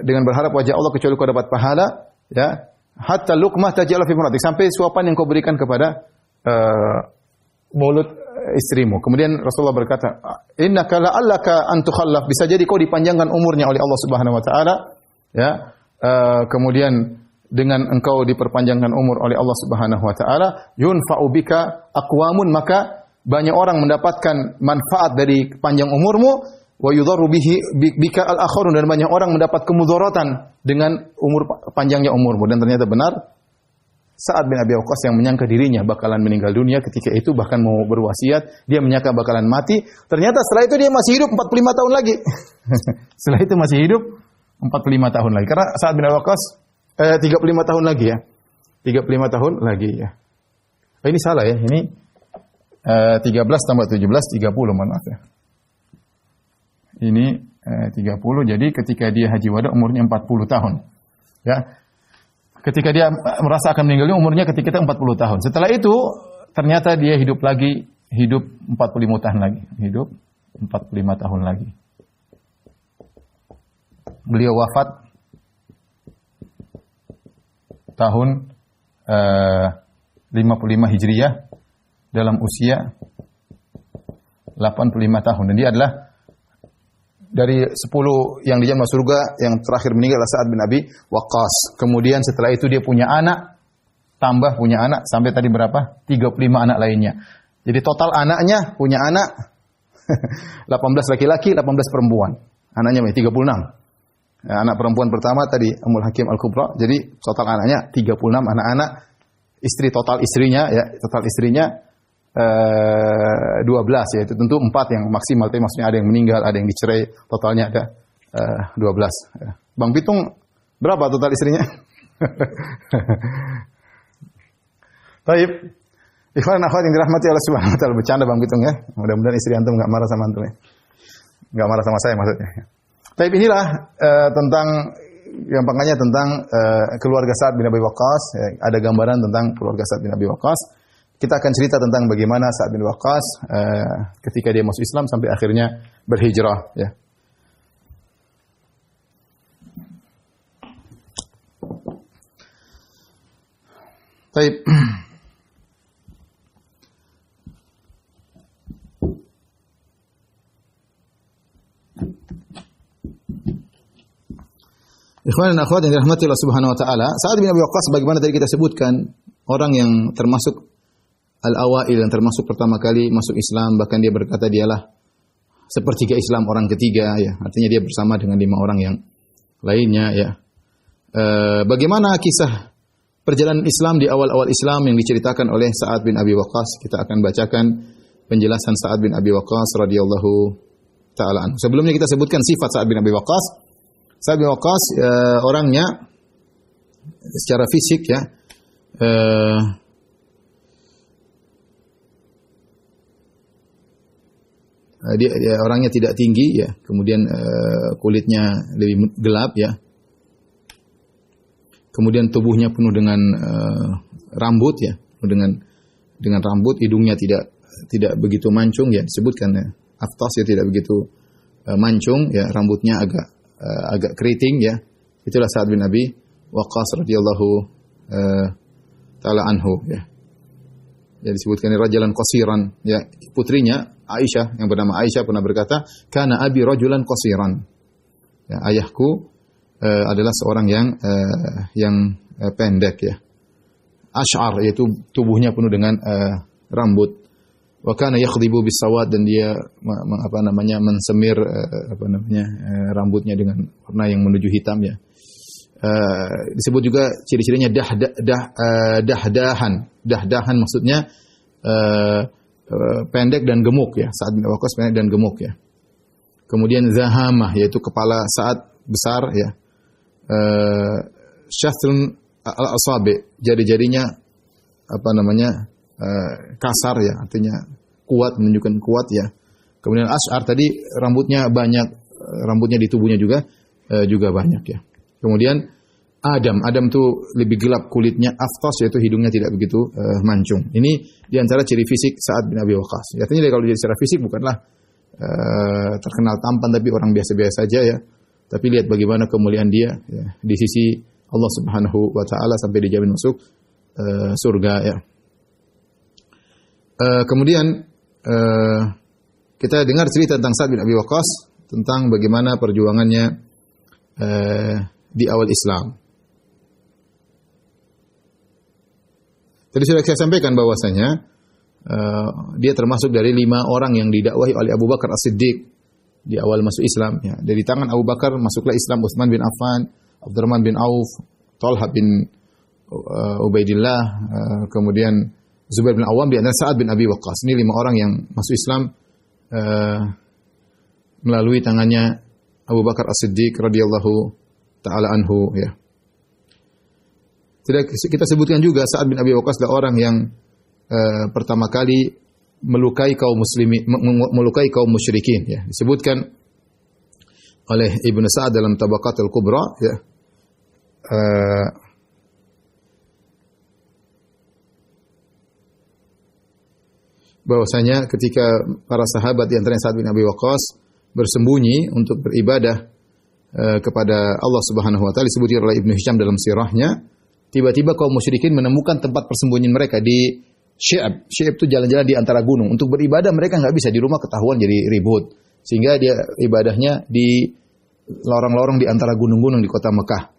dengan berharap wajah Allah kecuali kau dapat pahala, ya. Hatta luqmah taj'al fi imratik, sampai suapan yang kau berikan kepada mulut istrimu. Kemudian Rasulullah berkata, innaka la'allaka an tukhallaf, bisa jadi kau dipanjangkan umurnya oleh Allah Subhanahu wa taala, ya. Kemudian dengan engkau diperpanjangkan umur oleh Allah Subhanahu wa taala, yunfa'u bika aqwamun, maka banyak orang mendapatkan manfaat dari panjang umurmu, wa yudharru bika al-akharun, dan banyak orang mendapat kemudaratan dengan panjangnya umurmu. Dan ternyata benar, Sa'ad bin Abi Waqqas yang menyangka dirinya bakalan meninggal dunia ketika itu, bahkan mau berwasiat, dia menyangka bakalan mati. Ternyata setelah itu dia masih hidup 45 tahun lagi. Setelah itu masih hidup 45 tahun lagi. Karena Sa'ad bin Abi Waqqas 35 tahun lagi, ya. 35 tahun lagi, ya. Ini salah, ya. Ini 13 tambah 17 30, mohon maaf, ya. Ini 30, jadi ketika dia haji wada umurnya 40 tahun. Ya. Ketika dia merasa akan meninggal umurnya ketika itu 40 tahun. Setelah itu ternyata dia hidup 45 tahun lagi. Hidup 45 tahun lagi. Beliau wafat tahun 55 Hijriyah dalam usia 85 tahun. Dan dia adalah dari 10 yang dijamin masuk surga, yang terakhir meninggal adalah Sa'ad bin Abi Waqqas. Kemudian setelah itu dia punya anak, tambah punya anak, sampai tadi berapa? 35 anak lainnya. Jadi total anaknya, punya anak 18 laki-laki, 18 perempuan. Anaknya 36. Nah, anak perempuan pertama tadi Ummul Hakim Al-Kubra. Jadi total anaknya 36 anak-anak. Total istrinya 12, ya, itu tentu 4 yang maksimal, tapi maksudnya ada yang meninggal, ada yang dicerai, totalnya ada 12. Ya. Bang Bitung berapa total istrinya? Baik. Ikhwan dan akhwat yang dirahmati Allah Subhanahu wa taala, bercanda Bang Bitung, ya. Mudah-mudahan istri antum enggak marah sama antum, ya. Enggak marah sama saya maksudnya. Tapi inilah tentang gampangnya tentang keluarga Sa'ad bin Abi Waqqas, ya. Ada gambaran tentang keluarga Sa'ad bin Abi Waqqas. Kita akan cerita tentang bagaimana Sa'ad bin Waqqas ketika dia masuk Islam sampai akhirnya berhijrah, ya. Baik. Ikhwan dan akhwat yang dirahmati Allah Subhanahu wa taala, Sa'ad bin Abi Waqqas bagaimana tadi kita sebutkan, orang yang termasuk al-awail, yang termasuk pertama kali masuk Islam, bahkan dia berkata dialah sepertiga Islam, orang ketiga, ya. Artinya dia bersama dengan 5 orang yang lainnya, ya. Bagaimana kisah perjalanan Islam di awal-awal Islam yang diceritakan oleh Sa'ad bin Abi Waqqas? Kita akan bacakan penjelasan Sa'ad bin Abi Waqqas radhiyallahu taala anhu. Sebelumnya kita sebutkan sifat Sa'ad bin Abi Waqqas. Sa'ad bin Waqqas orangnya secara fisik, ya, dia orangnya tidak tinggi, ya, kemudian kulitnya lebih gelap, ya, kemudian tubuhnya penuh dengan rambut, ya, penuh dengan rambut, hidungnya tidak begitu mancung, ya, disebutkan, ya, aftas, ya, tidak begitu mancung, ya, rambutnya agak keriting, ya. Itulah Sa'ad bin Abi Waqqas radhiyallahu taala anhu ya. Ya disebutkan rajulan qasiran ya, putrinya Aisyah yang bernama Aisyah pernah berkata, "Kana abi rajulan qasiran." Ya, ayahku adalah seorang yang pendek ya. Ash'ar yaitu tubuhnya penuh dengan rambut. Wa kana yakhdhibu bis-sawad, dan dia mensemir rambutnya dengan warna yang menuju hitam ya. Disebut juga ciri-cirinya dahdahan. Dahdahan maksudnya pendek dan gemuk ya. Sa'ad bin Abi Waqqas pendek dan gemuk ya. Kemudian zahamah yaitu kepala Sa'ad besar ya. Syahrun al-asabi, jari-jarinya kasar ya, artinya kuat, menunjukkan kuat ya. Kemudian Ash'ar tadi rambutnya banyak, rambutnya di tubuhnya juga banyak ya. Kemudian Adam tuh lebih gelap kulitnya, aftas yaitu hidungnya tidak begitu mancung. Ini di antara ciri fisik Sa'ad bin Abi Waqqas. Artinya kalau dia secara fisik bukanlah terkenal tampan, tapi orang biasa-biasa saja ya. Tapi lihat bagaimana kemuliaan dia ya, di sisi Allah Subhanahu wa taala sampai dijamin masuk surga ya. Kemudian kita dengar cerita tentang Sa'ad bin Abi Waqqas, tentang bagaimana perjuangannya di awal Islam. Tadi sudah saya sampaikan bahwasanya dia termasuk dari 5 orang yang didakwahi oleh Abu Bakar As-Siddiq di awal masuk Islam. Ya. Dari tangan Abu Bakar masuklah Islam Utsman bin Affan, Abdurrahman bin Auf, Talha bin Ubaidillah, kemudian Zubair bin Awam, di antara Sa'ad bin Abi Waqqas. Ini 5 orang yang masuk Islam melalui tangannya Abu Bakar As-Siddiq radhiyallahu ta'ala anhu ya. Kita sebutkan juga Sa'ad bin Abi Waqqas adalah orang yang pertama kali melukai kaum muslimin, melukai kaum musyrikin ya. Disebutkan oleh Ibnu Sa'ad dalam Tabaqatul Kubra ya. Bahwasanya ketika para sahabat di antaranya Sa'ad bin Abi Waqqas bersembunyi untuk beribadah kepada Allah Subhanahu wa taala, disebutkan oleh Ibnu Hisham dalam sirahnya, tiba-tiba kaum musyrikin menemukan tempat persembunyian mereka di Syi'ab. Syi'ab itu jalan-jalan di antara gunung. Untuk beribadah mereka enggak bisa, di rumah ketahuan jadi ribut. Sehingga dia ibadahnya di lorong-lorong di antara gunung-gunung di kota Mekah.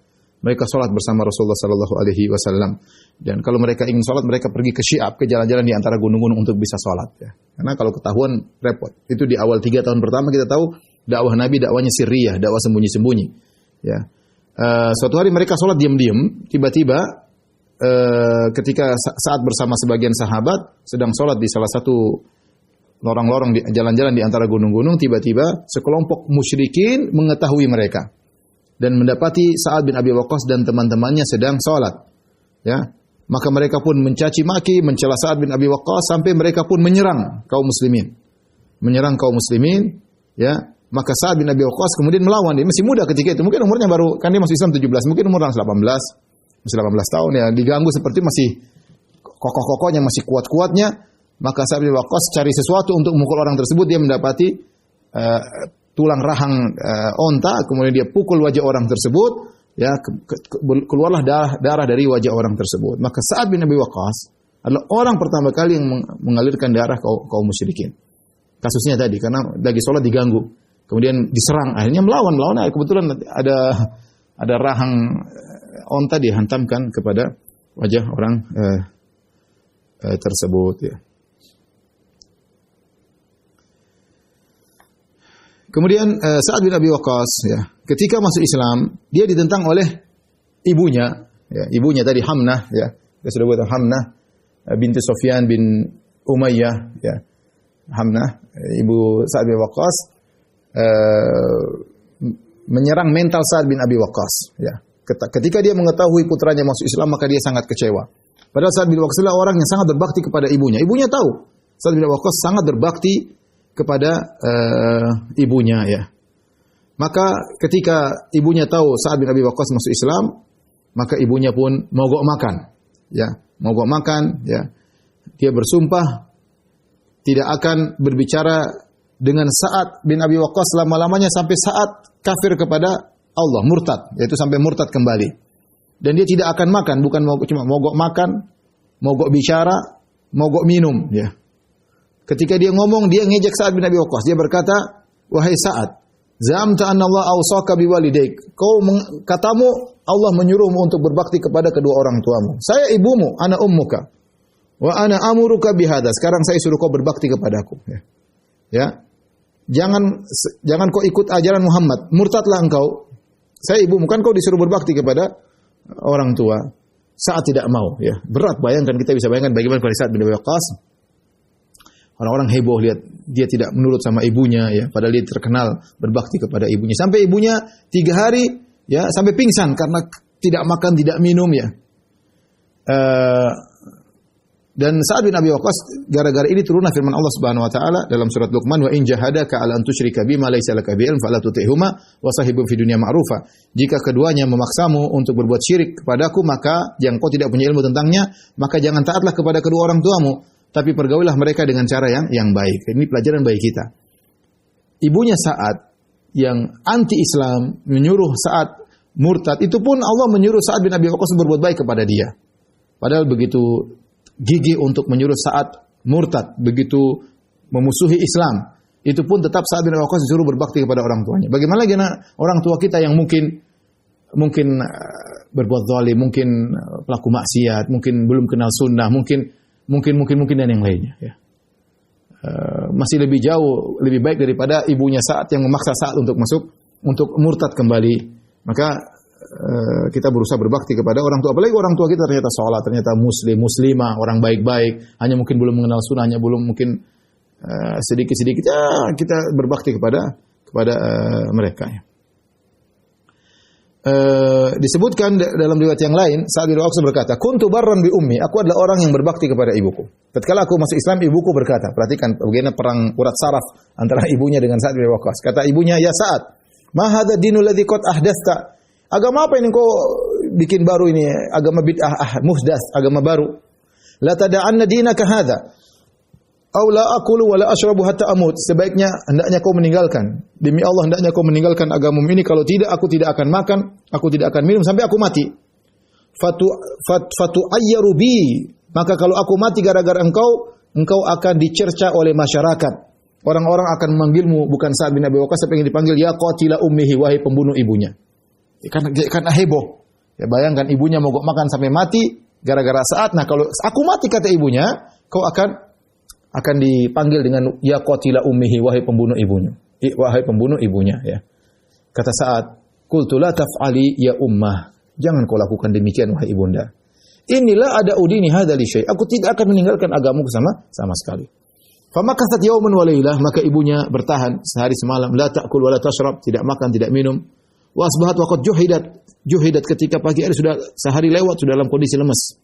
Mereka salat bersama Rasulullah sallallahu alaihi wasallam. Dan kalau mereka ingin salat, mereka pergi ke Syi'ab, ke jalan-jalan di antara gunung-gunung untuk bisa salat ya. Karena kalau ketahuan repot. Itu di awal 3 tahun pertama kita tahu dakwah Nabi, dakwahnya sirriyah, dakwah sembunyi-sembunyi ya. Suatu hari mereka salat diam-diam, tiba-tiba ketika saat bersama sebagian sahabat sedang salat di salah satu lorong-lorong di jalan-jalan di antara gunung-gunung, tiba-tiba sekelompok musyrikin mengetahui mereka dan mendapati Sa'ad bin Abi Waqqas dan teman-temannya sedang salat ya. Maka mereka pun mencaci maki, mencela Sa'ad bin Abi Waqqas sampai mereka pun menyerang kaum muslimin. Menyerang kaum muslimin ya. Maka Sa'ad bin Abi Waqqas kemudian melawan. Dia masih muda ketika itu. Mungkin umurnya baru, kan dia masuk Islam 17, mungkin umur 18. Masih 18 tahun ya. Diganggu seperti masih kokoh-kokohnya, masih kuat-kuatnya. Maka Sa'ad bin Abi Waqqas cari sesuatu untuk memukul orang tersebut. Dia mendapati tulang rahang onta, kemudian dia pukul wajah orang tersebut. Ya, keluarlah darah dari wajah orang tersebut. Maka Sa'ad bin Abi Waqqas adalah orang pertama kali yang mengalirkan darah kaum musyrikin. Kasusnya tadi karena lagi sholat diganggu, kemudian diserang, akhirnya melawan. Kebetulan ada rahang onta dihantamkan kepada wajah orang tersebut. Ya. Kemudian Sa'ad bin Abi Waqqas ya, ketika masuk Islam, dia ditentang oleh ibunya. Ya, ibunya tadi Hamnah ya, kita sudah buat Hamnah binti Sufyan bin Umayyah ya. Hamnah, ibu Sa'ad bin Waqqas menyerang mental Sa'ad bin Abi Waqqas ya. Ketika dia mengetahui putranya masuk Islam, maka dia sangat kecewa. Padahal Sa'ad bin Waqqas adalah orang yang sangat berbakti kepada ibunya. Ibunya tahu Sa'ad bin Waqqas sangat berbakti kepada ibunya ya. Maka ketika ibunya tahu Sa'ad bin Abi Waqqas masuk Islam, maka ibunya pun mogok makan ya, mogok makan ya. Dia bersumpah tidak akan berbicara dengan Sa'ad bin Abi Waqqas selama-lamanya sampai Sa'ad kafir kepada Allah, murtad, yaitu sampai murtad kembali. dan dia tidak akan makan, bukan cuma mogok makan, mogok bicara, mogok minum, ya. Ketika dia ngomong, dia ngejek Sa'ad bin Abi Waqqas. Dia berkata, "Wahai Sa'ad, zamta anna Allah awsaka biwalidaik." Katamu Allah menyuruhmu untuk berbakti kepada kedua orang tuamu. Saya ibumu, ana ummuka. Wa ana amuruka bihadza. Sekarang saya suruh kau berbakti kepadaku, ya. Ya. Jangan kau ikut ajaran Muhammad. Murtadlah engkau. Saya ibumu, kan kau disuruh berbakti kepada orang tua. Saat tidak mau, ya. Berat, bayangkan, kita bisa bayangkan bagaimana kondisi Sa'ad bin Abi Waqqas. Orang-orang heboh lihat dia tidak menurut sama ibunya, ya. Padahal dia terkenal berbakti kepada ibunya. Sampai ibunya 3 hari, ya, sampai pingsan karena tidak makan, tidak minum, ya. Dan Sa'ad bin Abi Waqqas, gara-gara ini turunlah firman Allah Subhanahu wa taala dalam surat Luqman, "Wa in jahadaka 'ala an tusyrika bima laysa laka bihi ilm fala tuti'huma wa sahibhum fid dunya ma'rufa." Jika keduanya memaksamu untuk berbuat syirik kepadaku, maka yang kau tidak punya ilmu tentangnya, maka jangan taatlah kepada kedua orang tuamu, tapi pergaulilah mereka dengan cara yang baik. Ini pelajaran bagi kita. Ibunya Sa'ad yang anti-Islam menyuruh Sa'ad murtad, itu pun Allah menyuruh Sa'ad bin Abi Waqqas berbuat baik kepada dia. Padahal begitu gigih untuk menyuruh Sa'ad murtad, begitu memusuhi Islam, itu pun tetap Sa'ad bin Abi Waqqas disuruh berbakti kepada orang tuanya. Bagaimana lagi orang tua kita yang mungkin berbuat zalim, mungkin pelaku maksiat, mungkin belum kenal sunnah, mungkin dan yang lainnya, ya. Masih lebih jauh, lebih baik daripada ibunya Sa'ad yang memaksa Sa'ad untuk murtad kembali. Maka kita berusaha berbakti kepada orang tua. Apalagi orang tua kita ternyata sholat, ternyata muslimah, orang baik-baik, hanya mungkin belum mengenal sunnah, hanya belum mungkin sedikit-sedikit, ya, kita berbakti kepada mereka, ya. Disebutkan dalam riwayat yang lain, Sa'ad bin Waqqas berkata, "Kuntu barran bi ummi." Aku adalah orang yang berbakti kepada ibuku. Tatkala aku masuk Islam, ibuku berkata, perhatikan bagaimana perang urat saraf antara ibunya dengan Sa'ad bin Waqqas. Kata ibunya, "Ya Sa'ad, ma hadza dinul ladzi qad ahdatsta?" Agama apa ini kau bikin baru ini? Agama bid'ah, muhdas, agama baru. "La tada'anna dinaka hadza." Aw la aqulu wa la ashrabu hatta amut. Sebaiknya hendaknya kau meninggalkan. Demi Allah hendaknya kau meninggalkan agamamu ini, kalau tidak aku tidak akan makan, aku tidak akan minum sampai aku mati. Fatu ayyaru bi. Maka kalau aku mati gara-gara engkau akan dicerca oleh masyarakat. Orang-orang akan memanggilmu bukan Sa'ad bin Abi Waqqas, tapi ingin dipanggil ya qatila ummihi, wahai pembunuh ibunya. Karena heboh. Ya, bayangkan ibunya mogok makan sampai mati gara-gara Sa'ad. Nah, kalau aku mati kata ibunya, kau akan dipanggil dengan ya qatila ummihi, wahai pembunuh ibunya. Wahai pembunuh ibunya, ya. Kata Sa'ad, "Qultu la taf'ali ya ummah." Jangan kau lakukan demikian wahai ibunda. Inilah ada udini hadza li syai'. Aku tidak akan meninggalkan agamaku sama sekali. Famakathat yawman wa lailah, maka ibunya bertahan sehari semalam, la ta'kul wa la tashrab, tidak makan, tidak minum. Wa asbahat wa qad juhidat ketika pagi hari sudah sehari lewat, sudah dalam kondisi lemas.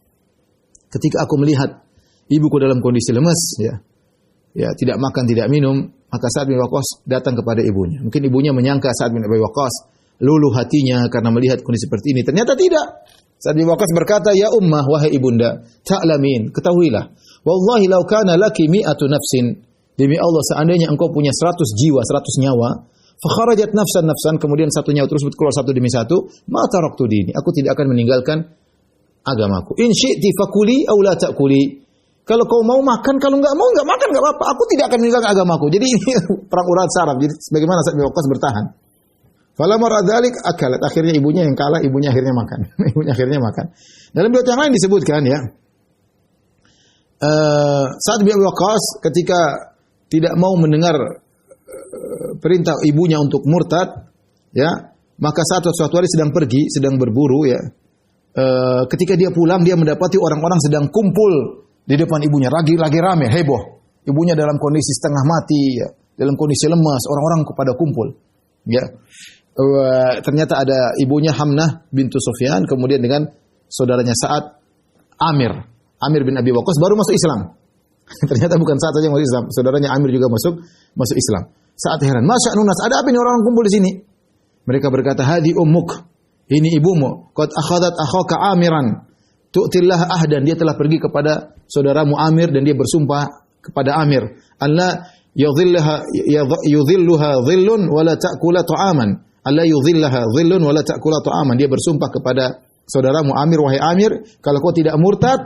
Ketika aku melihat ibuku dalam kondisi lemas, ya tidak makan, tidak minum, maka Sa'ad bin Waqqas datang kepada ibunya. Mungkin ibunya menyangka Sa'ad bin Abi Waqqas luluh hatinya karena melihat kondisi seperti ini. Ternyata tidak. Sa'ad bin Waqqas berkata, "Ya ummah, wahai ibunda, ta'lamin, ketahuilah, wallahi law kana laki mi'atu nafsin." Demi Allah, seandainya engkau punya 100 jiwa, 100 nyawa, fa kharajat nafsan, kemudian satu nyawa terus keluar satu demi satu, ma taraktu dini, aku tidak akan meninggalkan agamaku. In syi'ti fakuli aw la ta'kuli. Kalau kau mau makan, kalau enggak makan enggak apa-apa. Aku tidak akan meninggalkan agamaku. Jadi ini perang urat saraf. Jadi sebagaimana Sa'ad bin Waqqas bertahan. Falamma ra'dzalik akalat. Akhirnya ibunya yang kalah, ibunya akhirnya makan. Ibunya akhirnya makan. Dalam riwayat yang lain disebutkan, ya, Sa'ad bin Waqqas ketika tidak mau mendengar perintah ibunya untuk murtad, ya, maka suatu hari sedang berburu, ya. Ketika dia pulang, dia mendapati orang-orang sedang kumpul di depan ibunya, lagi rame, heboh. Ibunya dalam kondisi setengah mati, ya, dalam kondisi lemas, orang-orang pada kumpul. Ya. Ternyata ada ibunya Hamnah bintu Sufyan, kemudian dengan saudaranya Sa'ad, Amir bin Abi Waqqas baru masuk Islam. Ternyata bukan Sa'ad saja yang masuk Islam, saudaranya Amir juga masuk Islam. Sa'ad heran, "Masya nunas, ada apa ini orang kumpul di sini?" Mereka berkata, "Hadi ummuk, ini ibumu, qad akhadat akhaka Amiran. Tu'tillah ahdan, dia telah pergi kepada saudaramu Amir dan dia bersumpah kepada Amir, Allah yudhilluha dhillun wa la ta'kula ta'aman. Allah yudhillaha dhillun wa la ta'kula ta'aman." Dia bersumpah kepada saudaramu Amir, wahai Amir, kalau kau tidak murtad,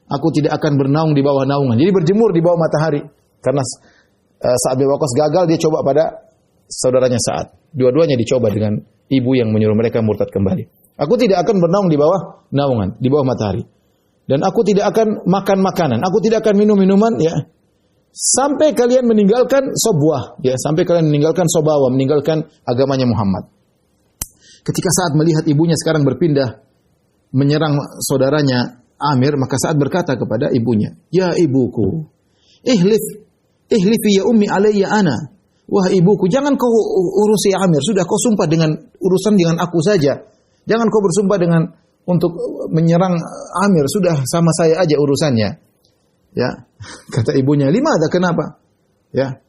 aku tidak akan bernaung di bawah naungan. Jadi berjemur di bawah matahari. Karena Sa'ad bin Waqqas gagal, dia coba pada saudaranya Sa'ad. Dua-duanya dicoba dengan ibu yang menyuruh mereka murtad kembali. Aku tidak akan bernaung di bawah naungan, di bawah matahari. Dan aku tidak akan makan makanan, aku tidak akan minum minuman, ya. Sampai kalian meninggalkan sobwah, ya. Sampai kalian meninggalkan sobawa, meninggalkan agamanya Muhammad. Ketika Sa'ad melihat ibunya sekarang berpindah menyerang saudaranya Amir, maka Sa'ad berkata kepada ibunya, "Ya ibuku, ihlifi ya ummi alayya ana." Wah ibuku, jangan kau urusi Amir, sudah kau sumpah dengan urusan dengan aku saja. Jangan kau bersumpah dengan untuk menyerang Amir, sudah sama saya aja urusannya. Ya, kata ibunya, "Limada, kenapa?" Ya.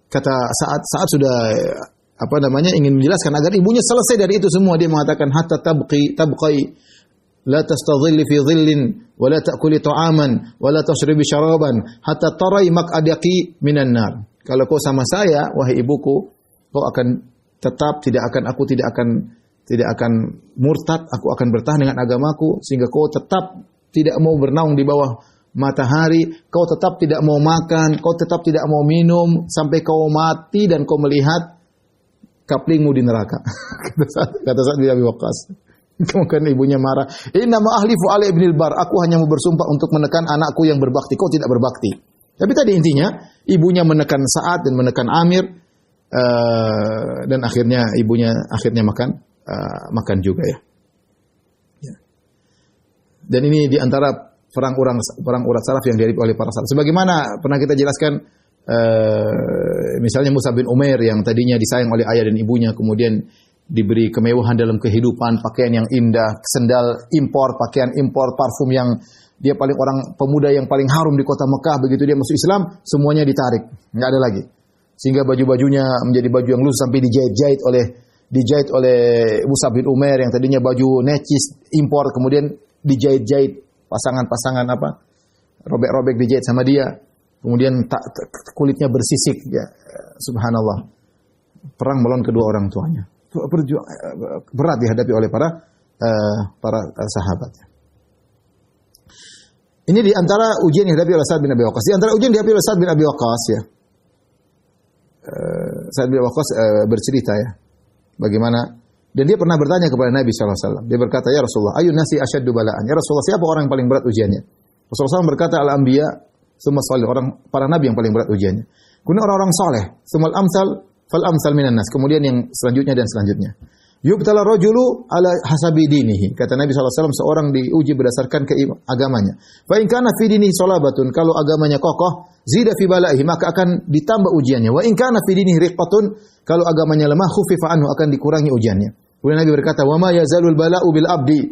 Kata saat sudah ingin menjelaskan agar ibunya selesai dari itu semua, dia mengatakan hatta tabqi la tastadhilli fi dhillin wa la ta'kuli ta'aman wa la tashrabi syaraban hatta tarai maq'adaki minan nar. Kalau kau sama saya, wahai ibuku, kau akan tetap tidak akan murtad, aku akan bertahan dengan agamaku sehingga kau tetap tidak mau bernaung di bawah matahari, kau tetap tidak mau makan, kau tetap tidak mau minum sampai kau mati dan kau melihat kaplingmu di neraka. Kata Sa'ad bin Abi Waqqas. Kemudian ibunya marah. Inna ma ahlifu ala ibnil bar. Aku hanya mau bersumpah untuk menekan anakku yang berbakti. Kau tidak berbakti. Tapi tadi intinya, ibunya menekan Sa'ad dan menekan Amir, dan akhirnya ibunya makan juga ya. Dan ini di antara perang urat saraf yang dihadapi oleh para salaf. Sebagaimana pernah kita jelaskan, misalnya Mus'ab bin Umair yang tadinya disayang oleh ayah dan ibunya, kemudian diberi kemewahan dalam kehidupan, pakaian yang indah, sendal impor, pakaian impor, parfum yang dia orang pemuda yang paling harum di kota Mekah. Begitu dia masuk Islam, semuanya ditarik, nggak ada lagi. Sehingga baju-bajunya menjadi baju yang lusuh sampai dijahit oleh Mus'ab bin Umair yang tadinya baju necis impor, kemudian dijahit-jahit pasangan robek-robek dijahit sama dia. Kemudian kulitnya bersisik, ya. Subhanallah. Perang melawan kedua orang tuanya. Berat dihadapi oleh para sahabat. Ini di antara ujian yang dihadapi oleh Sa'ad bin Abi Waqqas. Di antara ujian yang dihadapi oleh Sa'ad bin Abi Waqqas, ya. Sa'ad bin Abi Waqqas bercerita, ya, bagaimana, dan dia pernah bertanya kepada Nabi SAW. Dia berkata, "Ya Rasulullah, ayun nasi asyaddu bala'an?" Ya Rasulullah, siapa orang yang paling berat ujiannya? Rasulullah SAW berkata, "Al-anbiya, semua salih." Para nabi yang paling berat ujiannya. Kemudian orang-orang saleh, semal amsal fal amsal minan nas. Kemudian yang selanjutnya dan selanjutnya. Yubtala rajulu ala hasabi dinihi. Kata Nabi SAW, seorang diuji berdasarkan agamanya. Fa in kana fi dinihi salabatun, kalau agamanya kokoh, zida fi balaihi, maka akan ditambah ujiannya. Wa in kana fi dinihi riqqatun, kalau agamanya lemah, khufifa anhu, akan dikurangi ujiannya. Kemudian Nabi berkata, "Wa ma yazalul bala'u bil abdi."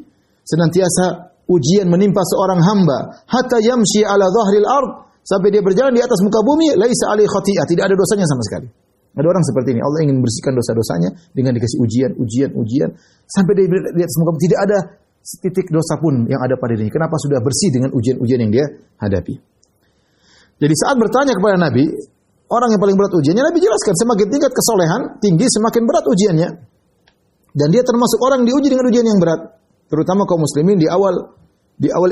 Senantiasa ujian menimpa seorang hamba, hatta yamshi ala dhahril ard, sampai dia berjalan di atas muka bumi, laisa alaihi khati'ah, tidak ada dosanya sama sekali. Ada orang seperti ini, Allah ingin membersihkan dosa-dosanya dengan dikasih ujian, sampai dia di atas muka bumi tidak ada setitik dosa pun yang ada pada dirinya. Kenapa sudah bersih dengan ujian-ujian yang dia hadapi? Jadi saat bertanya kepada Nabi, orang yang paling berat ujiannya, Nabi jelaskan, semakin tingkat kesolehan tinggi, semakin berat ujiannya. Dan dia termasuk orang diuji dengan ujian yang berat, terutama kaum muslimin di awal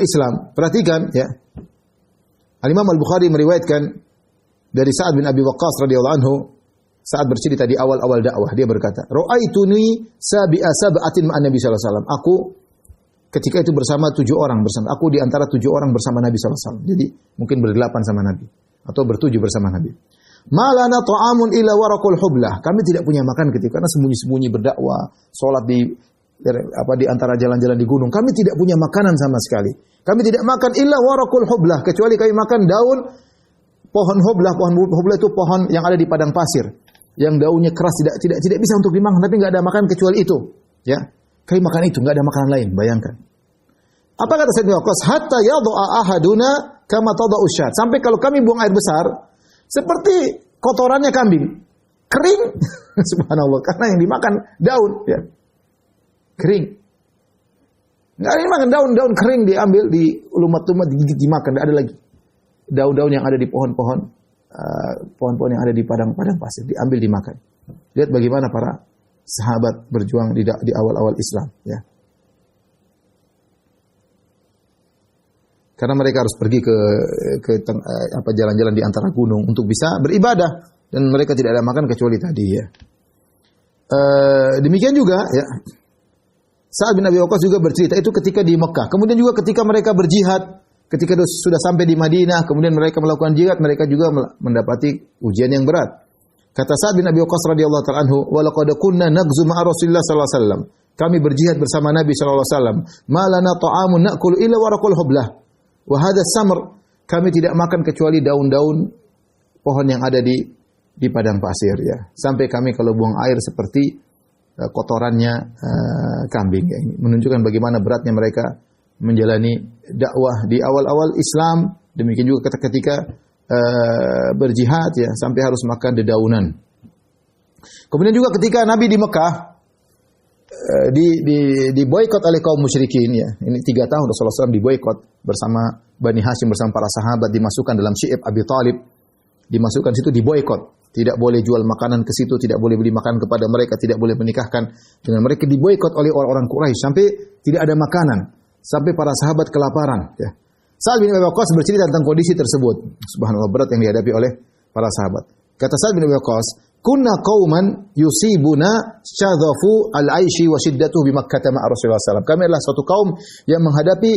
Islam. Perhatikan, ya. Al-Imam Al-Bukhari meriwayatkan dari Sa'ad bin Abi Waqqas radhiyallahu anhu, saat bercerita di awal-awal dakwah, dia berkata, "Ra'aituni sabi'a sab'atin ma'an Nabi sallallahu alaihi wasallam." Aku ketika itu bersama 7 orang bersama. Aku di antara 7 orang bersama Nabi sallallahu alaihi wasallam. Jadi mungkin ber-8 sama Nabi atau ber-7 bersama Nabi. "Malana ta'amun illa waraqul hublah." Kami tidak punya makan ketika, karena sembunyi-sembunyi berdakwah, salat di antara jalan-jalan di gunung. Kami tidak punya makanan sama sekali. Kami tidak makan illa waraqul hublah, kecuali kami makan daun pohon hublah. Pohon hublah itu pohon yang ada di padang pasir, yang daunnya keras, tidak bisa untuk dimakan, tapi enggak ada makan kecuali itu, ya. Kami makan itu, enggak ada makanan lain, bayangkan. Apa kata Sayyidina Waqqas? Hatta yadha'a ahaduna kama tada'u syat. Sampai kalau kami buang air besar seperti kotorannya kambing, kering. Subhanallah, karena yang dimakan daun, ya. Kering. Enggak ada yang makan daun kering, diambil, diulumat-umat, digigit, dimakan, enggak ada lagi. Daun-daun yang ada di pohon-pohon yang ada di padang pasir diambil, dimakan. Lihat bagaimana para sahabat berjuang di awal-awal Islam, ya. Karena mereka harus pergi ke jalan-jalan di antara gunung untuk bisa beribadah dan mereka tidak ada makan kecuali tadi ya. Demikian juga ya. Sa'ad bin Abi Waqqas juga bercerita itu ketika di Mekah. Kemudian juga ketika mereka berjihad, ketika sudah sampai di Madinah, kemudian mereka melakukan jihad, mereka juga mendapati ujian yang berat. Kata Sa'ad bin Abi Waqqas radhiyallahu ta'ala anhu, "Wa laqad kunna nagzu ma'a Rasulillah sallallahu alaihi wasallam." Kami berjihad bersama Nabi sallallahu alaihi wasallam. "Ma lana ta'amun na'kulu illa waraqul hublah." Wa hadha samr. Kami tidak makan kecuali daun-daun pohon yang ada di padang pasir ya. Sampai kami kalau buang air seperti kotorannya kambing ya. Ini menunjukkan bagaimana beratnya mereka menjalani dakwah di awal-awal Islam. Demikian juga ketika berjihad ya, sampai harus makan dedaunan. Kemudian juga ketika Nabi di Mekah di boikot oleh kaum musyrikin ya. Ini 3 tahun Rasulullah SAW diboikot bersama Bani Hashim, bersama para sahabat, dimasukkan dalam Syi'ib Abi Thalib, dimasukkan situ, diboikot. Tidak boleh jual makanan ke situ, tidak boleh beli makanan kepada mereka, tidak boleh menikahkan dengan mereka, diboikot oleh orang-orang Quraisy sampai tidak ada makanan, sampai para sahabat kelaparan ya. Sa'ad bin Abi Waqqas bercerita tentang kondisi tersebut. Subhanallah, berat yang dihadapi oleh para sahabat. Kata Sa'ad bin Abi Waqqas, "Kunna qauman yusibuna syadhafu al-aishi wa shiddatuhu bi Makkah ma'a Rasulullah SAW." Kami adalah suatu kaum yang menghadapi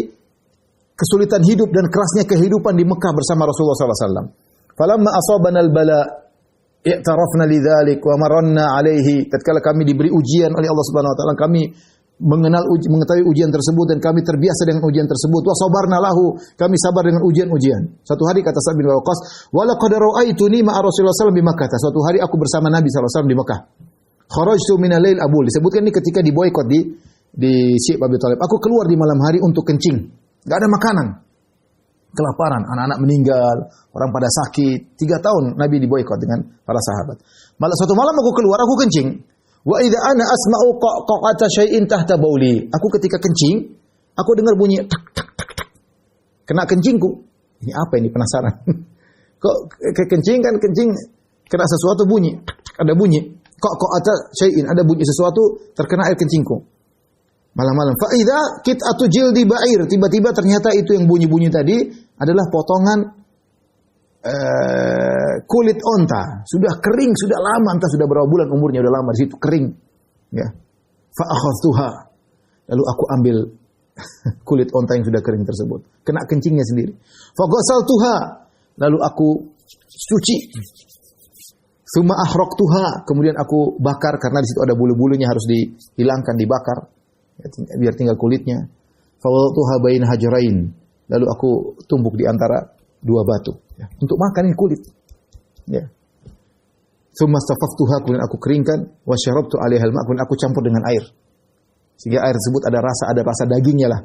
kesulitan hidup dan kerasnya kehidupan di Mekah bersama Rasulullah SAW. Falamma asabana al-bala i'tarafna lidzalik wa marranna alaihi. Tatkala kami diberi ujian oleh Allah Subhanahu wa taala, kami mengetahui ujian tersebut dan kami terbiasa dengan ujian tersebut. Wa sabarna lahu, kami sabar dengan ujian-ujian. Suatu hari kata Sa'ad bin Waqqas, "Wa laqad ra'aituni ma'a Rasulullah SAW bi Makkah." Suatu hari aku bersama Nabi SAW di Mekah. Kharajtu min al-lail abul. Disebutkan ini ketika diboikot di Syi'ib Abi Thalib. Aku keluar di malam hari untuk kencing. Enggak ada makanan. Kelaparan, anak-anak meninggal, orang pada sakit. 3 tahun Nabi diboikot dengan para sahabat. Malah suatu malam aku keluar, aku kencing. Wa idza ana asma'u qaqata syai'in tahta bauli. Aku ketika kencing, aku dengar bunyi tak tak tak tak. Kena kencingku. Ini apa ini, penasaran. Kok kencing kan kencing kena sesuatu bunyi. Tak, tak, ada bunyi. Qaqata syai'in, ada bunyi sesuatu terkena air kencingku. Malam-malam. Fa idza qit'atu jildi ba'ir. Tiba-tiba ternyata itu yang bunyi-bunyi tadi adalah potongan kulit onta, sudah kering, sudah lama, entah sudah berapa bulan umurnya, sudah lama di situ kering. Ya. Fa akhadtuha. Lalu aku ambil kulit onta yang sudah kering tersebut, kena kencingnya sendiri. Fa ghasaltuha. Lalu aku cuci. Tsumma ahraqtuha. Kemudian aku bakar karena di situ ada bulu-bulunya, harus dihilangkan, dibakar. Ya, biar tinggal kulitnya. Fa wada'tuha baina hajrain. Lalu aku tumbuk di antara 2 batu. Ya, untuk makan ini kulit. Ya. Tsumma stafaftuha, kemudian aku keringkan, wa syarabtu 'alaiha al-ma', kemudian aku campur dengan air. Sehingga air tersebut ada rasa dagingnya lah.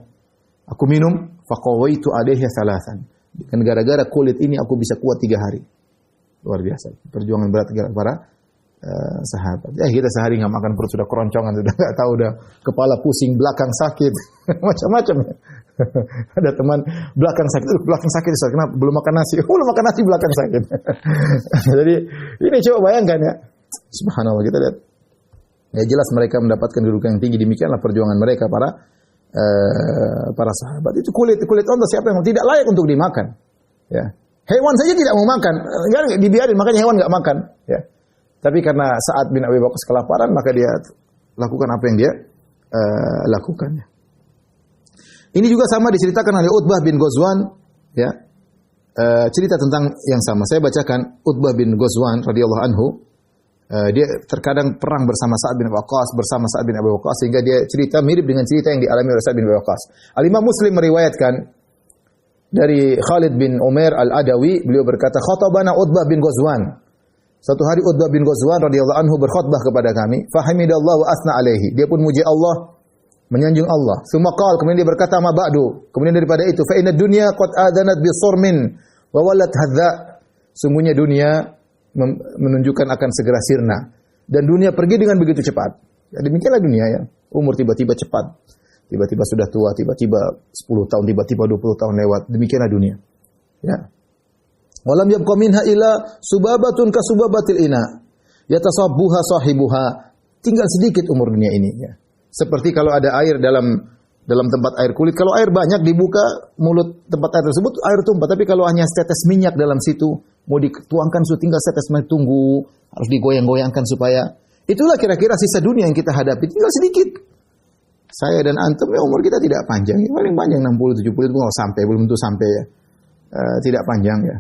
Aku minum, fa qawaitu 'alaiha thalathan. Dengan gara-gara kulit ini aku bisa kuat 3 hari. Luar biasa. Perjuangan berat para sahabat. Ya, kita sehari enggak makan, perut sudah keroncongan, sudah enggak tahu, udah kepala pusing, belakang sakit, macam-macam ya. Ada teman belakang sakit, kenapa belum makan nasi? Belum makan nasi belakang sakit. Jadi ini coba bayangkan ya. Subhanallah, kita lihat. Ya jelas mereka mendapatkan kedudukan yang tinggi, demikianlah perjuangan mereka para sahabat. Itu kulit onta siapa yang tidak layak untuk dimakan. Ya. Hewan saja tidak mau makan, enggak dibiarin, makanya hewan enggak makan, ya. Tapi karena Sa'ad bin Abi Waqqas kelaparan, maka dia lakukan apa yang dia lakukan. Ini juga sama diceritakan oleh Utbah bin Ghazwan, ya. Cerita tentang yang sama. Saya bacakan Utbah bin Ghazwan radhiyallahu anhu. Dia terkadang perang bersama Sa'ad bin Waqqas, bersama Sa'ad bin Abi Waqqas, sehingga dia cerita mirip dengan cerita yang dialami oleh Sa'ad bin Abi Waqqas. Al-Imam Muslim meriwayatkan dari Khalid bin Umair Al-Adawi, beliau berkata, "Khatabana Utbah bin Ghazwan." Suatu hari Utbah bin Ghazwan radhiyallahu anhu berkhutbah kepada kami, "Fahamidallahu wa asna alaihi." Dia pun muji Allah, menyanjung Allah. Tsumma qala, kemudian dia berkata, "Ma ba'du." Kemudian daripada itu, "Fa inna dunya qad adanat bi surmin wa walat hadza." Sungguhnya dunia menunjukkan akan segera sirna dan dunia pergi dengan begitu cepat. Ya, demikianlah dunia ya. Umur tiba-tiba cepat. Tiba-tiba sudah tua, tiba-tiba 10 tahun, tiba-tiba 20 tahun lewat. Demikianlah dunia. Ya. Walam yabqa minha illa subabatun ka subabatil ina. Yatasabbuha sahibuha. Tinggal sedikit umur dunia ini ya. Seperti kalau ada air dalam dalam tempat air kulit. Kalau air banyak dibuka mulut tempat air tersebut, air tumpah. Tapi kalau hanya setetes minyak dalam situ, mau dituangkan tinggal setetes minyak, tunggu, harus digoyang-goyangkan supaya itulah kira-kira sisa dunia yang kita hadapi. Tinggal sedikit. Saya dan antum ya umur kita tidak panjang, ya, paling panjang 60 70 itu nggak sampai, belum tentu sampai ya. Tidak panjang ya.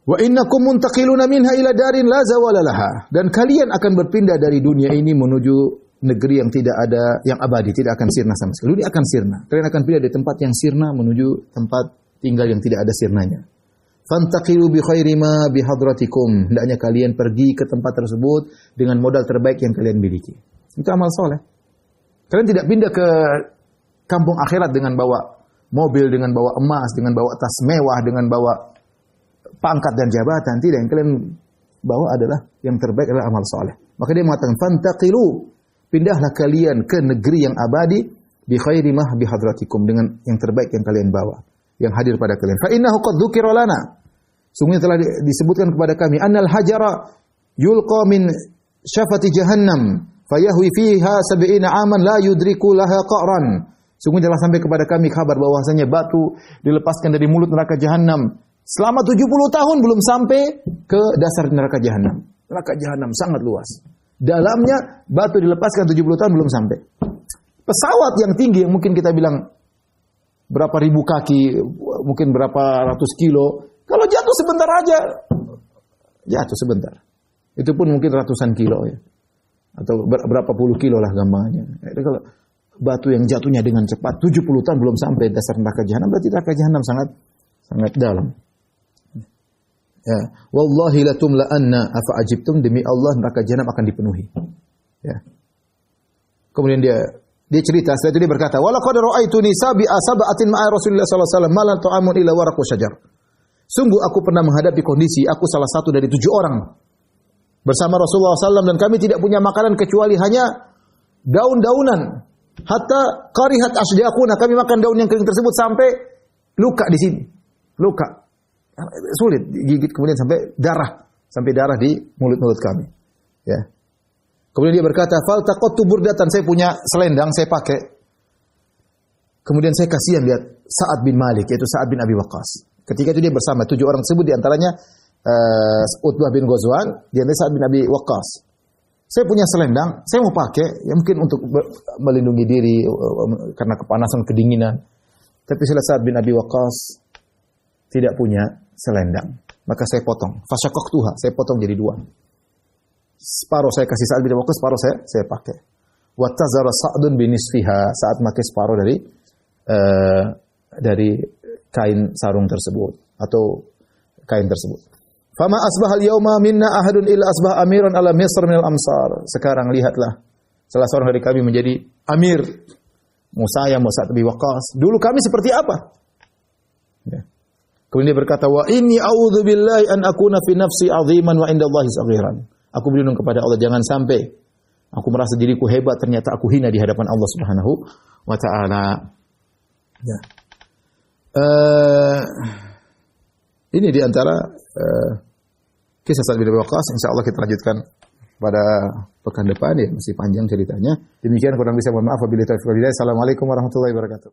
Wa innakum muntaqiluna minha ila darin la zawala laha. Dan kalian akan berpindah dari dunia ini menuju negeri yang tidak ada, yang abadi, tidak akan sirna sama sekali. Dunia akan sirna. Kalian akan pindah dari tempat yang sirna menuju tempat tinggal yang tidak ada sirnanya. Fantaqilu bi khairi ma bi hadratikum. Hendaknya kalian pergi ke tempat tersebut dengan modal terbaik yang kalian miliki. Itu amal soleh. Kalian tidak pindah ke kampung akhirat dengan bawa mobil, dengan bawa emas, dengan bawa tas mewah, dengan bawa pangkat dan jabatan. Tidak, yang kalian bawa adalah yang terbaik adalah amal soleh. Maka dia mengatakan fantaqilu, pindahlah kalian ke negeri yang abadi bi khairi ma bi hadratikum, dengan yang terbaik yang kalian bawa, yang hadir pada kalian. Fa innahu qad dzukira lana. Sungguhnya telah disebutkan kepada kami annal hajara yulqa min syafati jahannam fayahwi fiha 70 aman la yudriku laha qa'ran. Sungguhnya telah sampai kepada kami kabar bahwasanya batu dilepaskan dari mulut neraka jahanam selama 70 tahun belum sampai ke dasar neraka jahanam. Neraka jahanam sangat luas. Dalamnya batu dilepaskan 70 tahun belum sampai. Pesawat yang tinggi yang mungkin kita bilang berapa ribu kaki, mungkin berapa ratus kilo, kalau jatuh sebentar aja, jatuh sebentar. Itu pun mungkin ratusan kilo ya. Atau berapa puluh kilo lah gampangnya. Jadi kalau batu yang jatuhnya dengan cepat 70 tahun belum sampai dasar neraka jahanam, berarti neraka jahanam sangat dalam. Ya, wallahi la tumla anna afa ajibtum, demi Allah neraka jahanam akan dipenuhi. Ya. Kemudian dia cerita, setelah itu dia berkata, "Wa laqad ra'aituni sab'atin ma'a Rasulillah sallallahu alaihi wasallam, ma la ta'amun illa waraqu syajar." Sungguh aku pernah menghadapi kondisi aku salah satu dari 7 orang bersama Rasulullah SAW, dan kami tidak punya makanan kecuali hanya daun-daunan. Hatta qarihat asdiaquna, kami makan daun yang kering tersebut sampai luka di sini. Luka. Sulit digigit, kemudian sampai darah di mulut-mulut kami. Ya. Kemudian dia berkata, "Fal taqattu burdatan," saya punya selendang saya pakai. Kemudian saya kasihan lihat Sa'ad bin Malik, yaitu Sa'ad bin Abi Waqqas. Ketika itu dia bersama 7 orang tersebut, di antaranya Utbah bin Ghazwan, di antaranya Sa'ad bin Abi Waqqas. Saya punya selendang, saya mau pakai, ya mungkin untuk melindungi diri karena kepanasan, kedinginan. Tapi setelah Sa'ad bin Abi Waqqas tidak punya selendang, maka saya potong. Fasyaqaqtuha, saya potong jadi 2. Separuh saya kasih Sa'ad bin Abi Waqqas, separuh saya pakai. Wa tazara Sa'dun bin nisfiha, saat pakai separuh dari kain sarung tersebut atau kain tersebut. Fama asbahal yauma minna ahadun illa asbah amiran ala Misr minal amsar. Sekarang lihatlah, salah seorang dari kami menjadi amir. Mau saya, mau Sa'ad bin Waqqas. Dulu kami seperti apa? Ya. Kemudian dia berkata, wa inni a'udzu billahi an akuna fi nafsi 'aziman wa 'inda Allahi saghiran. Aku berlindung kepada Allah, jangan sampai aku merasa diriku hebat, ternyata aku hina di hadapan Allah Subhanahu wa taala. Ya. Ini di antara kisah Sa'ad bin Abi Waqqas. Insyaallah kita lanjutkan pada pekan depan ya, masih panjang ceritanya. Demikian kurang bisa, mohon maaf wabillahi taufiq wal hidayah. Assalamualaikum warahmatullahi wabarakatuh.